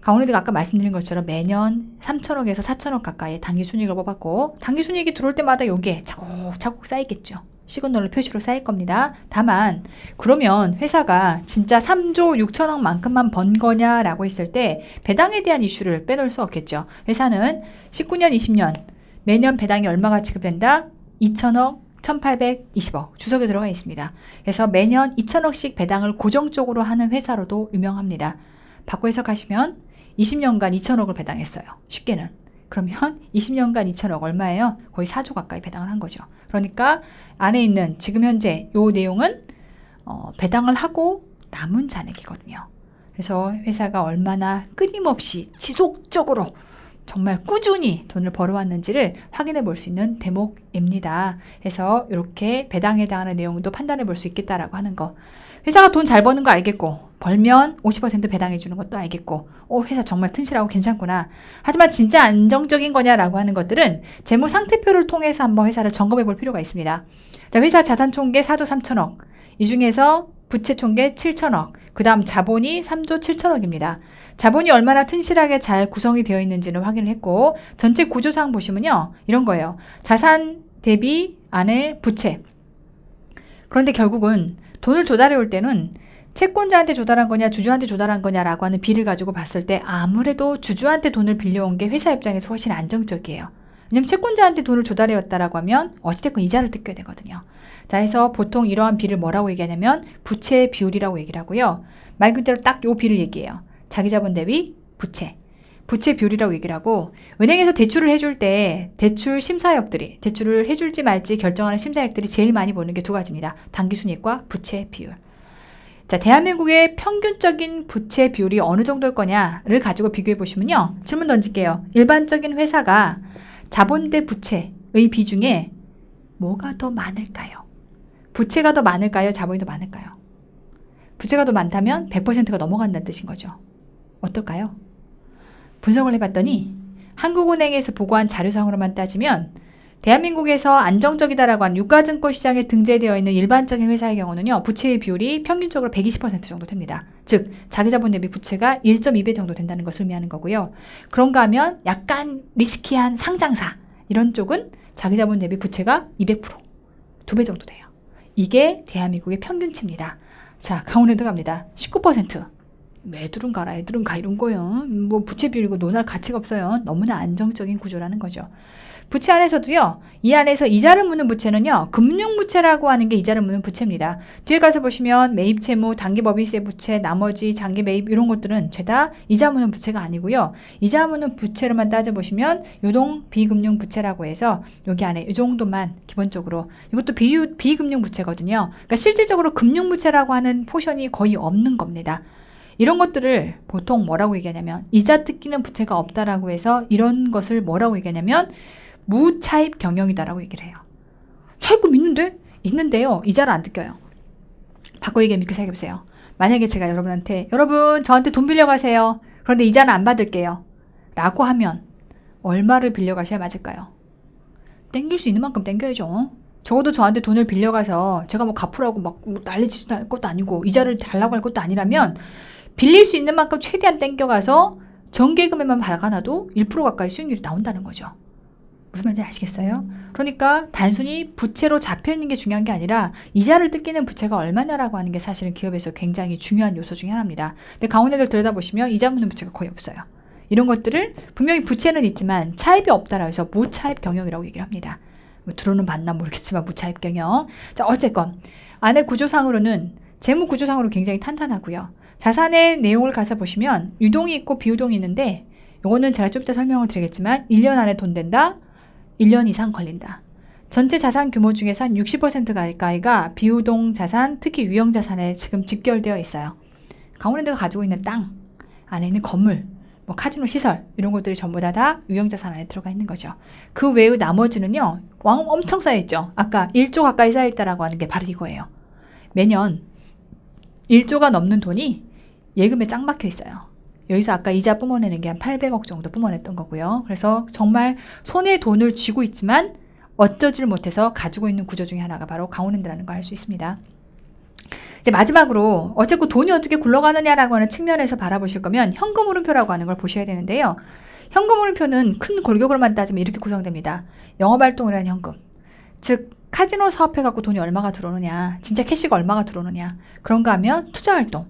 강원랜드가 아까 말씀드린 것처럼 매년 3천억에서 4천억 가까이 당기순이익을 뽑았고 당기순이익이 들어올 때마다 여기에 차곡차곡 쌓이겠죠. 시그널로 표시로 쌓일 겁니다. 다만 그러면 회사가 진짜 3조 6천억만큼만 번 거냐라고 했을 때 배당에 대한 이슈를 빼놓을 수 없겠죠. 회사는 19년, 20년 매년 배당이 얼마가 지급된다? 2천억, 1820억 주석에 들어가 있습니다. 그래서 매년 2천억씩 배당을 고정적으로 하는 회사로도 유명합니다. 바꿔 해석하시면 20년간 2천억을 배당했어요. 쉽게는. 그러면 20년간 2천억 얼마예요? 거의 4조 가까이 배당을 한 거죠. 그러니까 안에 있는 지금 현재 요 내용은 배당을 하고 남은 잔액이거든요. 그래서 회사가 얼마나 끊임없이 지속적으로 정말 꾸준히 돈을 벌어왔는지를 확인해 볼 수 있는 대목입니다. 그래서 이렇게 배당에 해당하는 내용도 판단해 볼 수 있겠다라고 하는 거. 회사가 돈 잘 버는 거 알겠고 벌면 50% 배당해 주는 것도 알겠고 회사 정말 튼실하고 괜찮구나. 하지만 진짜 안정적인 거냐라고 하는 것들은 재무 상태표를 통해서 한번 회사를 점검해 볼 필요가 있습니다. 자, 회사 자산 총계 4조 3천억, 이 중에서 부채 총계 7천억, 그 다음 자본이 3조 7천억입니다. 자본이 얼마나 튼실하게 잘 구성이 되어 있는지는 확인을 했고 전체 구조상 보시면요. 이런 거예요. 자산 대비 안에 부채. 그런데 결국은 돈을 조달해 올 때는 채권자한테 조달한 거냐 주주한테 조달한 거냐라고 하는 비를 가지고 봤을 때 아무래도 주주한테 돈을 빌려온 게 회사 입장에서 훨씬 안정적이에요. 왜냐면 채권자한테 돈을 조달해 왔다라고 하면 어찌됐건 이자를 뜯겨야 되거든요. 자, 해서 보통 이러한 비를 뭐라고 얘기하냐면 부채 비율이라고 얘기를 하고요. 말 그대로 딱 요 비를 얘기해요. 자기자본 대비 부채. 부채 비율이라고 얘기를 하고 은행에서 대출을 해줄 때 대출 심사역들이 대출을 해줄지 말지 결정하는 심사역들이 제일 많이 보는 게 두 가지입니다. 당기순이익과 부채 비율. 자, 대한민국의 평균적인 부채 비율이 어느 정도일 거냐를 가지고 비교해 보시면요. 질문 던질게요. 일반적인 회사가 자본 대 부채의 비중에 뭐가 더 많을까요? 부채가 더 많을까요? 자본이 더 많을까요? 부채가 더 많다면 100%가 넘어간다는 뜻인 거죠. 어떨까요? 분석을 해봤더니 한국은행에서 보고한 자료상으로만 따지면 대한민국에서 안정적이다라고 한 유가증권 시장에 등재되어 있는 일반적인 회사의 경우는요. 부채의 비율이 평균적으로 120% 정도 됩니다. 즉 자기자본 대비 부채가 1.2배 정도 된다는 것을 의미하는 거고요. 그런가 하면 약간 리스키한 상장사 이런 쪽은 자기자본 대비 부채가 200%, 2배 정도 돼요. 이게 대한민국의 평균치입니다. 자, 강원에도 갑니다. 19%. 애들은 가라, 애들은 가 이런 거요. 뭐 부채 비율이고 논할 가치가 없어요. 너무나 안정적인 구조라는 거죠. 부채 안에서도요. 이 안에서 이자를 묻는 부채는요. 금융부채라고 하는 게 이자를 묻는 부채입니다. 뒤에 가서 보시면 매입 채무, 단기 법인세 부채, 나머지 장기 매입 이런 것들은 죄다 이자 묻는 부채가 아니고요. 이자 묻는 부채로만 따져보시면 유동 비금융 부채라고 해서 여기 안에 이 정도만 기본적으로 이것도 비금융 부채거든요. 그러니까 실질적으로 금융 부채라고 하는 포션이 거의 없는 겁니다. 이런 것들을 보통 뭐라고 얘기하냐면 이자 뜯기는 부채가 없다라고 해서 이런 것을 뭐라고 얘기하냐면 무차입 경영이다라고 얘기를 해요. 차입금 있는데요. 이자를 안 뜯겨요. 바꿔 얘기하면 이렇게 생각해보세요. 만약에 제가 여러분한테 여러분 저한테 돈 빌려가세요. 그런데 이자는 안 받을게요. 라고 하면 얼마를 빌려가셔야 맞을까요? 땡길 수 있는 만큼 땡겨야죠. 적어도 저한테 돈을 빌려가서 제가 뭐 갚으라고 막 난리치도 할 것도 아니고 이자를 달라고 할 것도 아니라면 빌릴 수 있는 만큼 최대한 땡겨가서 정기금에만 박아놔도 1% 가까이 수익률이 나온다는 거죠. 무슨 말인지 아시겠어요? 그러니까 단순히 부채로 잡혀있는 게 중요한 게 아니라 이자를 뜯기는 부채가 얼마냐라고 하는 게 사실은 기업에서 굉장히 중요한 요소 중에 하나입니다. 근데 강원애들 들여다보시면 이자 묻는 부채가 거의 없어요. 이런 것들을 분명히 부채는 있지만 차입이 없다라고 해서 무차입 경영이라고 얘기를 합니다. 뭐 들어는 봤나 모르겠지만 무차입 경영. 자, 어쨌건 안에 구조상으로는 재무 구조상으로 굉장히 탄탄하고요. 자산의 내용을 가서 보시면 유동이 있고 비유동이 있는데 이거는 제가 좀 이따 설명을 드리겠지만 1년 안에 돈 된다. 1년 이상 걸린다. 전체 자산 규모 중에서 한 60% 가까이가 비유동 자산, 특히 유형 자산에 지금 집결되어 있어요. 강원랜드가 가지고 있는 땅, 안에 있는 건물, 뭐 카지노 시설 이런 것들이 전부 다 유형 자산 안에 들어가 있는 거죠. 그 외의 나머지는요. 엄청 쌓여있죠. 아까 1조 가까이 쌓여있다라고 하는 게 바로 이거예요. 매년 1조가 넘는 돈이 예금에 짱 박혀 있어요. 여기서 아까 이자 뿜어내는 게 한 800억 정도 뿜어냈던 거고요. 그래서 정말 손에 돈을 쥐고 있지만 어쩌질 못해서 가지고 있는 구조 중에 하나가 바로 강원랜드라는 걸 알 수 있습니다. 이제 마지막으로 어쨌든 돈이 어떻게 굴러가느냐라고 하는 측면에서 바라보실 거면 현금 흐름표라고 하는 걸 보셔야 되는데요. 현금 흐름표는 큰 골격으로만 따지면 이렇게 구성됩니다. 영업활동이라는 현금, 즉 카지노 사업해갖고 돈이 얼마가 들어오느냐, 진짜 캐시가 얼마가 들어오느냐, 그런가 하면 투자활동.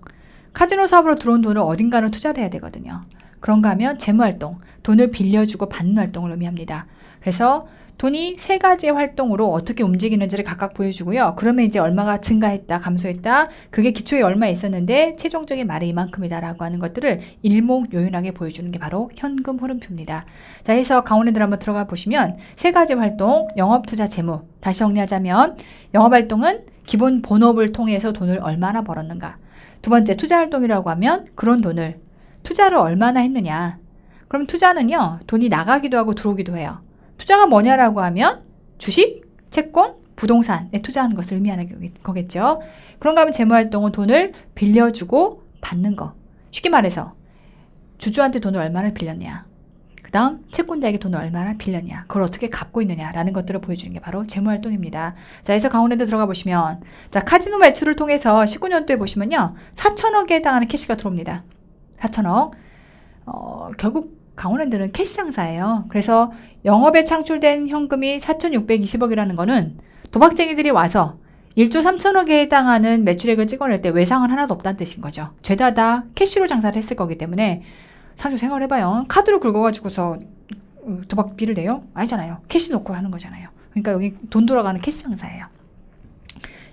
카지노 사업으로 들어온 돈을 어딘가는 투자를 해야 되거든요. 그런가 하면 재무활동, 돈을 빌려주고 받는 활동을 의미합니다. 그래서 돈이 세 가지의 활동으로 어떻게 움직이는지를 각각 보여주고요. 그러면 이제 얼마가 증가했다, 감소했다, 그게 기초에 얼마 있었는데 최종적인 말이 이만큼이다라고 하는 것들을 일목요연하게 보여주는 게 바로 현금 흐름표입니다. 자, 해서 강원랜드를 한번 들어가 보시면 세 가지 활동, 영업, 투자, 재무. 다시 정리하자면 영업 활동은 기본 본업을 통해서 돈을 얼마나 벌었는가. 두 번째, 투자 활동이라고 하면 그런 돈을 투자를 얼마나 했느냐. 그럼 투자는요, 돈이 나가기도 하고 들어오기도 해요. 투자가 뭐냐라고 하면 주식, 채권, 부동산에 투자하는 것을 의미하는 거겠죠. 그런가 하면 재무활동은 돈을 빌려주고 받는 거. 쉽게 말해서 주주한테 돈을 얼마나 빌렸냐. 그 다음 채권자에게 돈을 얼마나 빌렸냐. 그걸 어떻게 갚고 있느냐라는 것들을 보여주는 게 바로 재무활동입니다. 자, 그래서 강원랜드 들어가 보시면, 자, 카지노 매출을 통해서 19년도에 보시면요, 4천억에 해당하는 캐시가 들어옵니다. 4천억. 결국 강원랜드는 캐시 장사예요. 그래서 영업에 창출된 현금이 4,620억이라는 거는 도박쟁이들이 와서 1조 3천억에 해당하는 매출액을 찍어낼 때 외상은 하나도 없다는 뜻인 거죠. 죄다 다 캐시로 장사를 했을 거기 때문에 사실 생각해봐요. 카드로 긁어가지고서 도박비를 내요? 아니잖아요. 캐시 놓고 하는 거잖아요. 그러니까 여기 돈 돌아가는 캐시 장사예요.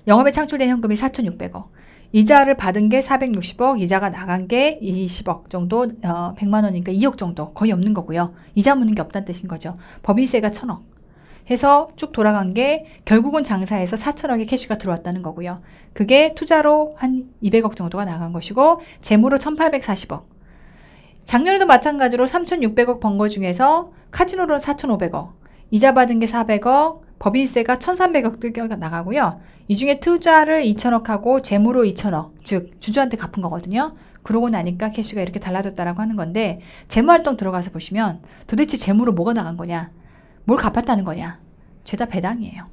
영업에 창출된 현금이 4,600억. 이자를 받은 게 460억, 이자가 나간 게 20억 정도, 100만 원이니까 2억 정도, 거의 없는 거고요. 이자 묻는 게 없다는 뜻인 거죠. 법인세가 1,000억. 해서 쭉 돌아간 게 결국은 장사해서 4천억의 캐시가 들어왔다는 거고요. 그게 투자로 한 200억 정도가 나간 것이고, 재무로 1,840억. 작년에도 마찬가지로 3,600억 번 거 중에서 카지노로 4,500억, 이자 받은 게 400억, 법인세가 1,300억 뜯겨 나가고요. 이 중에 투자를 2천억 하고 재무로 2천억, 즉 주주한테 갚은 거거든요. 그러고 나니까 캐시가 이렇게 달라졌다라고 하는 건데, 재무활동 들어가서 보시면 도대체 재무로 뭐가 나간 거냐, 뭘 갚았다는 거냐, 죄다 배당이에요.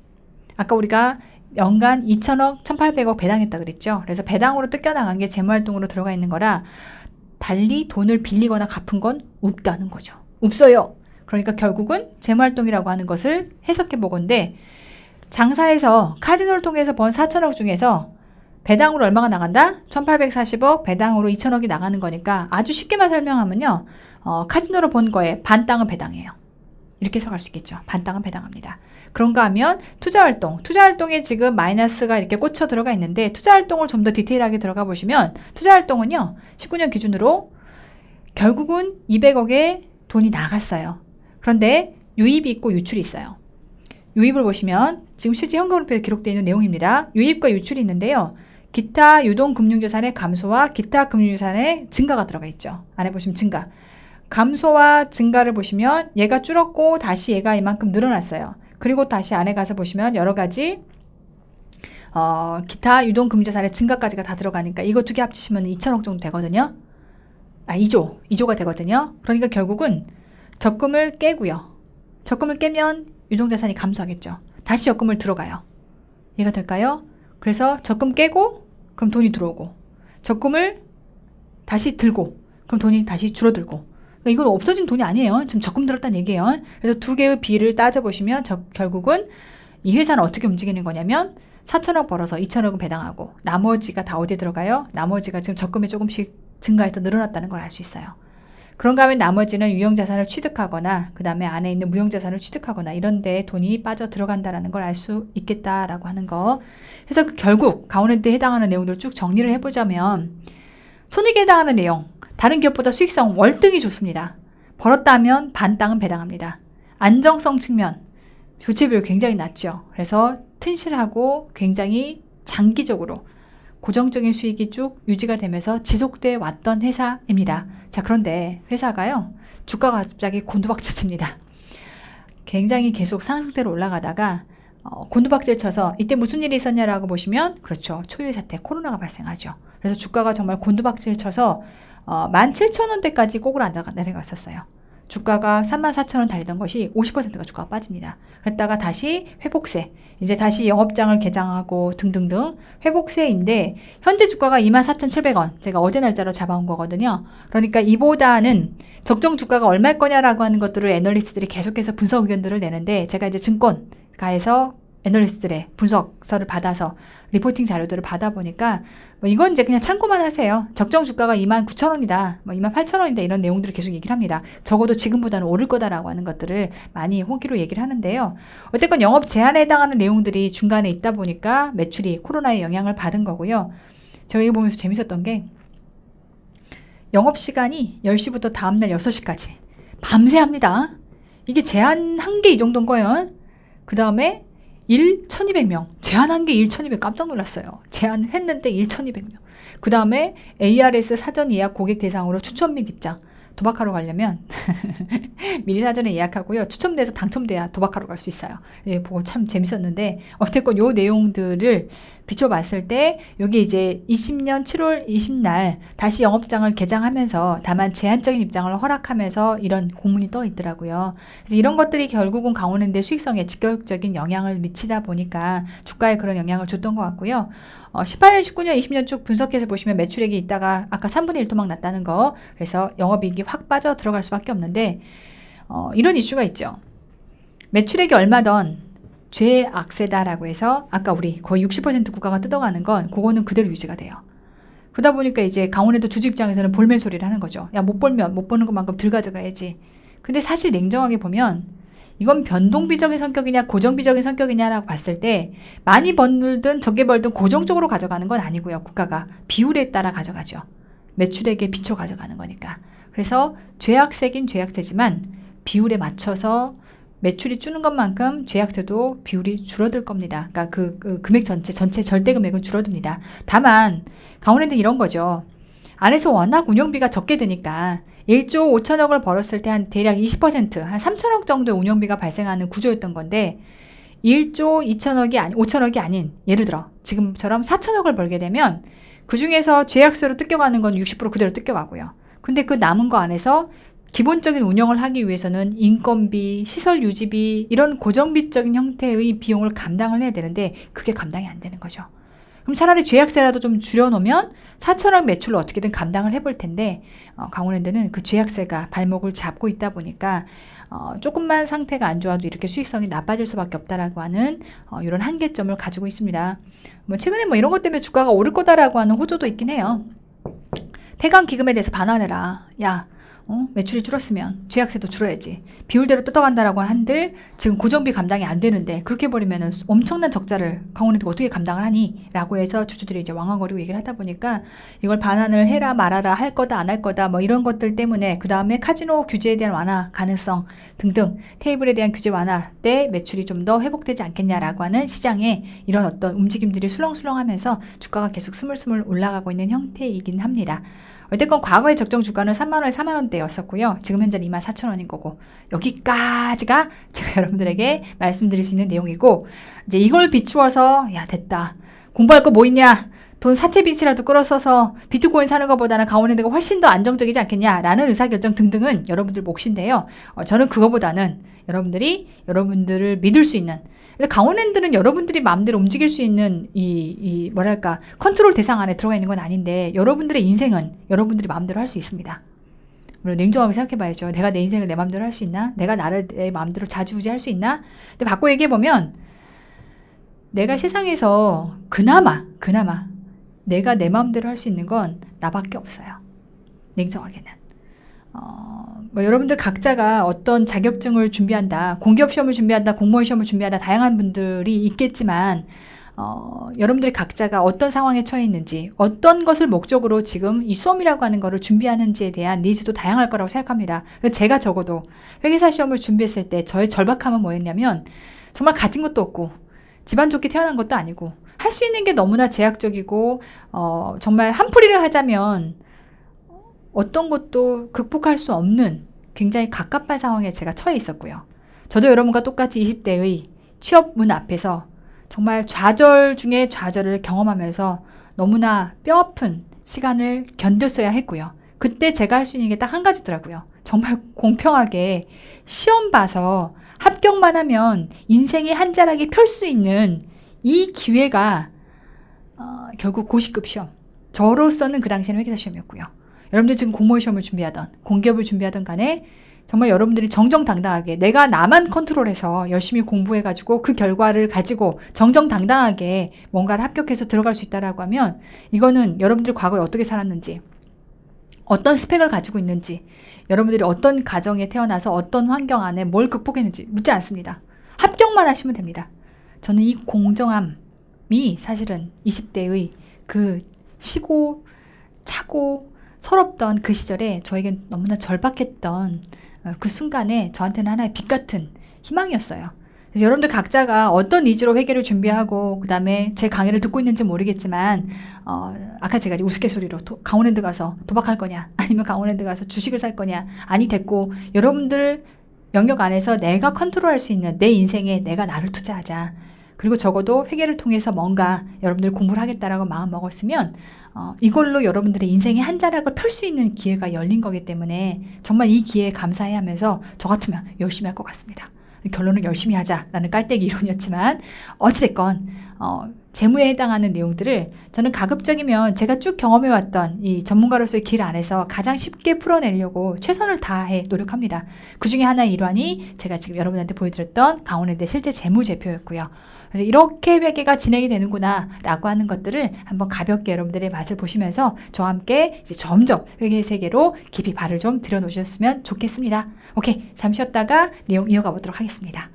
아까 우리가 연간 2천억, 1,800억 배당했다 그랬죠. 그래서 배당으로 뜯겨나간 게 재무활동으로 들어가 있는 거라 달리 돈을 빌리거나 갚은 건 없다는 거죠. 없어요. 그러니까 결국은 재무활동이라고 하는 것을 해석해 보건데, 장사에서 카지노를 통해서 번 4천억 중에서 배당으로 얼마가 나간다? 1,840억, 배당으로 2천억이 나가는 거니까 아주 쉽게만 설명하면요, 카지노로 번 거에 반 땅은 배당이에요. 이렇게 해석할 수 있겠죠. 반 땅은 배당합니다. 그런가 하면 투자활동, 투자활동에 지금 마이너스가 이렇게 꽂혀 들어가 있는데, 투자활동을 좀 더 디테일하게 들어가 보시면 투자활동은요, 19년 기준으로 결국은 200억의 돈이 나갔어요. 그런데 유입이 있고 유출이 있어요. 유입을 보시면 지금 실제 현금흐름표에 기록되어 있는 내용입니다. 유입과 유출이 있는데요. 기타 유동금융자산의 감소와 기타 금융자산의 증가가 들어가 있죠. 안에 보시면 증가. 감소와 증가를 보시면 얘가 줄었고 다시 얘가 이만큼 늘어났어요. 그리고 다시 안에 가서 보시면 여러 가지 기타 유동금융자산의 증가까지가 다 들어가니까 이거 두 개 합치시면 2천억 정도 되거든요. 2조가 되거든요. 그러니까 결국은 적금을 깨고요. 적금을 깨면 유동자산이 감소하겠죠. 다시 적금을 들어가요. 이해가 될까요? 그래서 적금 깨고 그럼 돈이 들어오고, 적금을 다시 들고 그럼 돈이 다시 줄어들고. 그러니까 이건 없어진 돈이 아니에요. 지금 적금 들었다는 얘기예요. 그래서 두 개의 비를 따져보시면 결국은 이 회사는 어떻게 움직이는 거냐면 4천억 벌어서 2천억은 배당하고 나머지가 다 어디에 들어가요? 나머지가 지금 적금이 조금씩 증가해서 늘어났다는 걸 알 수 있어요. 그런가 하면 나머지는 유형자산을 취득하거나 그 다음에 안에 있는 무형자산을 취득하거나 이런 데에 돈이 빠져 들어간다는 걸 알 수 있겠다라고 하는 거. 그래서 결국 강원랜드에 해당하는 내용들을 쭉 정리를 해보자면, 손익에 해당하는 내용, 다른 기업보다 수익성 월등히 좋습니다. 벌었다 하면 반 땅은 배당합니다. 안정성 측면, 교체 비율 굉장히 낮죠. 그래서 튼실하고 굉장히 장기적으로 고정적인 수익이 쭉 유지가 되면서 지속돼 왔던 회사입니다. 자, 그런데 회사가요, 주가가 갑자기 곤두박질 칩니다. 굉장히 계속 상승대로 올라가다가 곤두박질 쳐서 이때 무슨 일이 있었냐라고 보시면, 그렇죠, 초유의 사태, 코로나가 발생하죠. 그래서 주가가 정말 곤두박질 쳐서 17,000원대까지 꼬꾸로 내려갔었어요. 주가가 34,000원 달리던 것이 50%가 주가가 빠집니다. 그랬다가 다시 회복세, 이제 다시 영업장을 개장하고 등등등 회복세인데, 현재 주가가 24,700원, 제가 어제 날짜로 잡아온 거거든요. 그러니까 이보다는 적정 주가가 얼마일 거냐라고 하는 것들을 애널리스트들이 계속해서 분석 의견들을 내는데, 제가 이제 증권가에서 애널리스트들의 분석서를 받아서 리포팅 자료들을 받아보니까 뭐 이건 이제 그냥 참고만 하세요. 적정 주가가 29,000원이다, 뭐 28,000원이다 이런 내용들을 계속 얘기를 합니다. 적어도 지금보다는 오를 거다라고 하는 것들을 많이 호기로 얘기를 하는데요. 어쨌건 영업 제한에 해당하는 내용들이 중간에 있다 보니까 매출이 코로나의 영향을 받은 거고요. 제가 이거 보면서 재밌었던 게 영업시간이 10시부터 다음날 6시까지 밤새 합니다. 이게 제한한 게 이 정도인 거예요. 그 다음에 일 1200명. 제한한 게 일 1200. 깜짝 놀랐어요. 제한했는데 일 1200명. 그 다음에 ARS 사전 예약 고객 대상으로 추천 및 입장. 도박하러 가려면 미리 사전에 예약하고요. 추첨돼서 당첨돼야 도박하러 갈 수 있어요. 예, 보고 참 재밌었는데 어쨌건 요 내용들을 비춰봤을 때 여기 이제 20년 7월 20날 다시 영업장을 개장하면서 다만 제한적인 입장을 허락하면서 이런 공문이 떠 있더라고요. 그래서 이런 것들이 결국은 강원랜드의 수익성에 직접적인 영향을 미치다 보니까 주가에 그런 영향을 줬던 것 같고요. 18년, 19년, 20년 쭉 분석해서 보시면 매출액이 있다가 아까 3분의 1 토막 났다는 거, 그래서 영업이익이 확 빠져 들어갈 수밖에 없는데 이런 이슈가 있죠. 매출액이 얼마던 죄악세다라고 해서 아까 우리 거의 60% 구가가 뜯어가는 건 그거는 그대로 유지가 돼요. 그러다 보니까 이제 강원랜드 주주 입장에서는 볼멘 소리를 하는 거죠. 야, 못 벌면 못 버는 것만큼 들 가져가야지. 근데 사실 냉정하게 보면 이건 변동비적인 성격이냐 고정비적인 성격이냐라고 봤을 때 많이 벌든 적게 벌든 고정적으로 가져가는 건 아니고요. 국가가 비율에 따라 가져가죠. 매출액에 비춰 가져가는 거니까. 그래서 죄악세긴 죄악세지만 비율에 맞춰서 매출이 주는 것만큼 죄악세도 비율이 줄어들 겁니다. 그러니까 그 금액 전체 절대 금액은 줄어듭니다. 다만 강원랜드는 이런 거죠. 안에서 워낙 운영비가 적게 드니까 1조 5천억을 벌었을 때 한 대략 20%, 한 3천억 정도의 운영비가 발생하는 구조였던 건데 1조 5천억이 아닌 예를 들어 지금처럼 4천억을 벌게 되면 그 중에서 죄악세로 뜯겨가는 건 60% 그대로 뜯겨가고요. 근데 그 남은 거 안에서 기본적인 운영을 하기 위해서는 인건비, 시설 유지비 이런 고정비적인 형태의 비용을 감당을 해야 되는데 그게 감당이 안 되는 거죠. 그럼 차라리 죄악세라도 좀 줄여놓으면 4천억 매출로 어떻게든 감당을 해볼 텐데 강원랜드는 그 죄악세가 발목을 잡고 있다 보니까 조금만 상태가 안 좋아도 이렇게 수익성이 나빠질 수밖에 없다라고 하는 이런 한계점을 가지고 있습니다. 뭐 최근에 뭐 이런 것 때문에 주가가 오를 거다라고 하는 호조도 있긴 해요. 폐강 기금에 대해서 반환해라. 야, 매출이 줄었으면 죄악세도 줄어야지. 비율대로 뜯어간다라고 한들 지금 고정비 감당이 안 되는데 그렇게 해버리면 엄청난 적자를 강원랜드가 어떻게 감당을 하니? 라고 해서 주주들이 이제 왕왕거리고 얘기를 하다 보니까 이걸 반환을 해라 말아라 할 거다 안 할 거다 뭐 이런 것들 때문에 그 다음에 카지노 규제에 대한 완화 가능성 등등 테이블에 대한 규제 완화 때 매출이 좀 더 회복되지 않겠냐라고 하는 시장에 이런 어떤 움직임들이 술렁술렁하면서 주가가 계속 스물스물 올라가고 있는 형태이긴 합니다. 어쨌건 과거의 적정 주가는 3만원, 4만원대였었고요. 지금 현재는 24,000원인 거고 여기까지가 제가 여러분들에게 말씀드릴 수 있는 내용이고 이제 이걸 비추어서 야 됐다. 공부할 거 뭐 있냐? 돈 사채빚이라도 끌어써서 비트코인 사는 것보다는 강원랜드가 훨씬 더 안정적이지 않겠냐라는 의사결정 등등은 여러분들 몫인데요. 저는 그거보다는 여러분들을 믿을 수 있는 강원랜드는 여러분들이 마음대로 움직일 수 있는 뭐랄까 컨트롤 대상 안에 들어가 있는 건 아닌데 여러분들의 인생은 여러분들이 마음대로 할 수 있습니다. 물론 냉정하게 생각해봐야죠. 내가 내 인생을 내 마음대로 할 수 있나? 내가 나를 내 마음대로 좌지우지할 수 있나? 근데 바꿔 얘기해보면 내가 세상에서 그나마 내가 내 마음대로 할 수 있는 건 나밖에 없어요. 냉정하게는. 뭐 여러분들 각자가 어떤 자격증을 준비한다, 공기업 시험을 준비한다, 공무원 시험을 준비한다, 다양한 분들이 있겠지만 여러분들이 각자가 어떤 상황에 처해 있는지, 어떤 것을 목적으로 지금 이 수험이라고 하는 거를 준비하는지에 대한 니즈도 다양할 거라고 생각합니다. 제가 적어도 회계사 시험을 준비했을 때 저의 절박함은 뭐였냐면 정말 가진 것도 없고 집안 좋게 태어난 것도 아니고 할 수 있는 게 너무나 제약적이고 정말 한풀이를 하자면 어떤 것도 극복할 수 없는 굉장히 갑갑한 상황에 제가 처해 있었고요. 저도 여러분과 똑같이 20대의 취업 문 앞에서 정말 좌절 중에 좌절을 경험하면서 너무나 뼈아픈 시간을 견뎠어야 했고요. 그때 제가 할 수 있는 게 딱 한 가지더라고요. 정말 공평하게 시험 봐서 합격만 하면 인생의 한 자락이 펼 수 있는 이 기회가 결국 고시급 시험. 저로서는 그 당시에는 회계사 시험이었고요. 여러분들 지금 공무원 시험을 준비하던 공기업을 준비하던 간에 정말 여러분들이 정정당당하게 내가 나만 컨트롤해서 열심히 공부해가지고 그 결과를 가지고 정정당당하게 뭔가를 합격해서 들어갈 수 있다라고 하면 이거는 여러분들 과거에 어떻게 살았는지, 어떤 스펙을 가지고 있는지, 여러분들이 어떤 가정에 태어나서 어떤 환경 안에 뭘 극복했는지 묻지 않습니다. 합격만 하시면 됩니다. 저는 이 공정함이 사실은 20대의 그 시고 차고 서럽던 그 시절에 저에겐 너무나 절박했던 그 순간에 저한테는 하나의 빛 같은 희망이었어요. 그래서 여러분들 각자가 어떤 니즈로 회계를 준비하고 그 다음에 제 강의를 듣고 있는지 모르겠지만 아까 제가 이제 우스갯소리로 강원랜드 가서 도박할 거냐, 아니면 강원랜드 가서 주식을 살 거냐, 아니 됐고 여러분들 영역 안에서 내가 컨트롤할 수 있는 내 인생에 내가 나를 투자하자. 그리고 적어도 회계를 통해서 뭔가 여러분들 공부를 하겠다라고 마음 먹었으면 이걸로 여러분들의 인생의 한 자락을 펼 수 있는 기회가 열린 거기 때문에 정말 이 기회에 감사해 하면서 저 같으면 열심히 할 것 같습니다. 결론은 열심히 하자라는 깔때기 이론이었지만 어찌됐건 재무에 해당하는 내용들을 저는 가급적이면 제가 쭉 경험해왔던 이 전문가로서의 길 안에서 가장 쉽게 풀어내려고 최선을 다해 노력합니다. 그 중에 하나의 일환이 제가 지금 여러분한테 보여드렸던 강원랜드 실제 재무제표였고요. 그래서 이렇게 회계가 진행이 되는구나 라고 하는 것들을 한번 가볍게 여러분들의 맛을 보시면서 저와 함께 이제 점점 회계의 세계로 깊이 발을 좀 들여놓으셨으면 좋겠습니다. 오케이, 잠시 쉬었다가 내용 이어가 보도록 하겠습니다.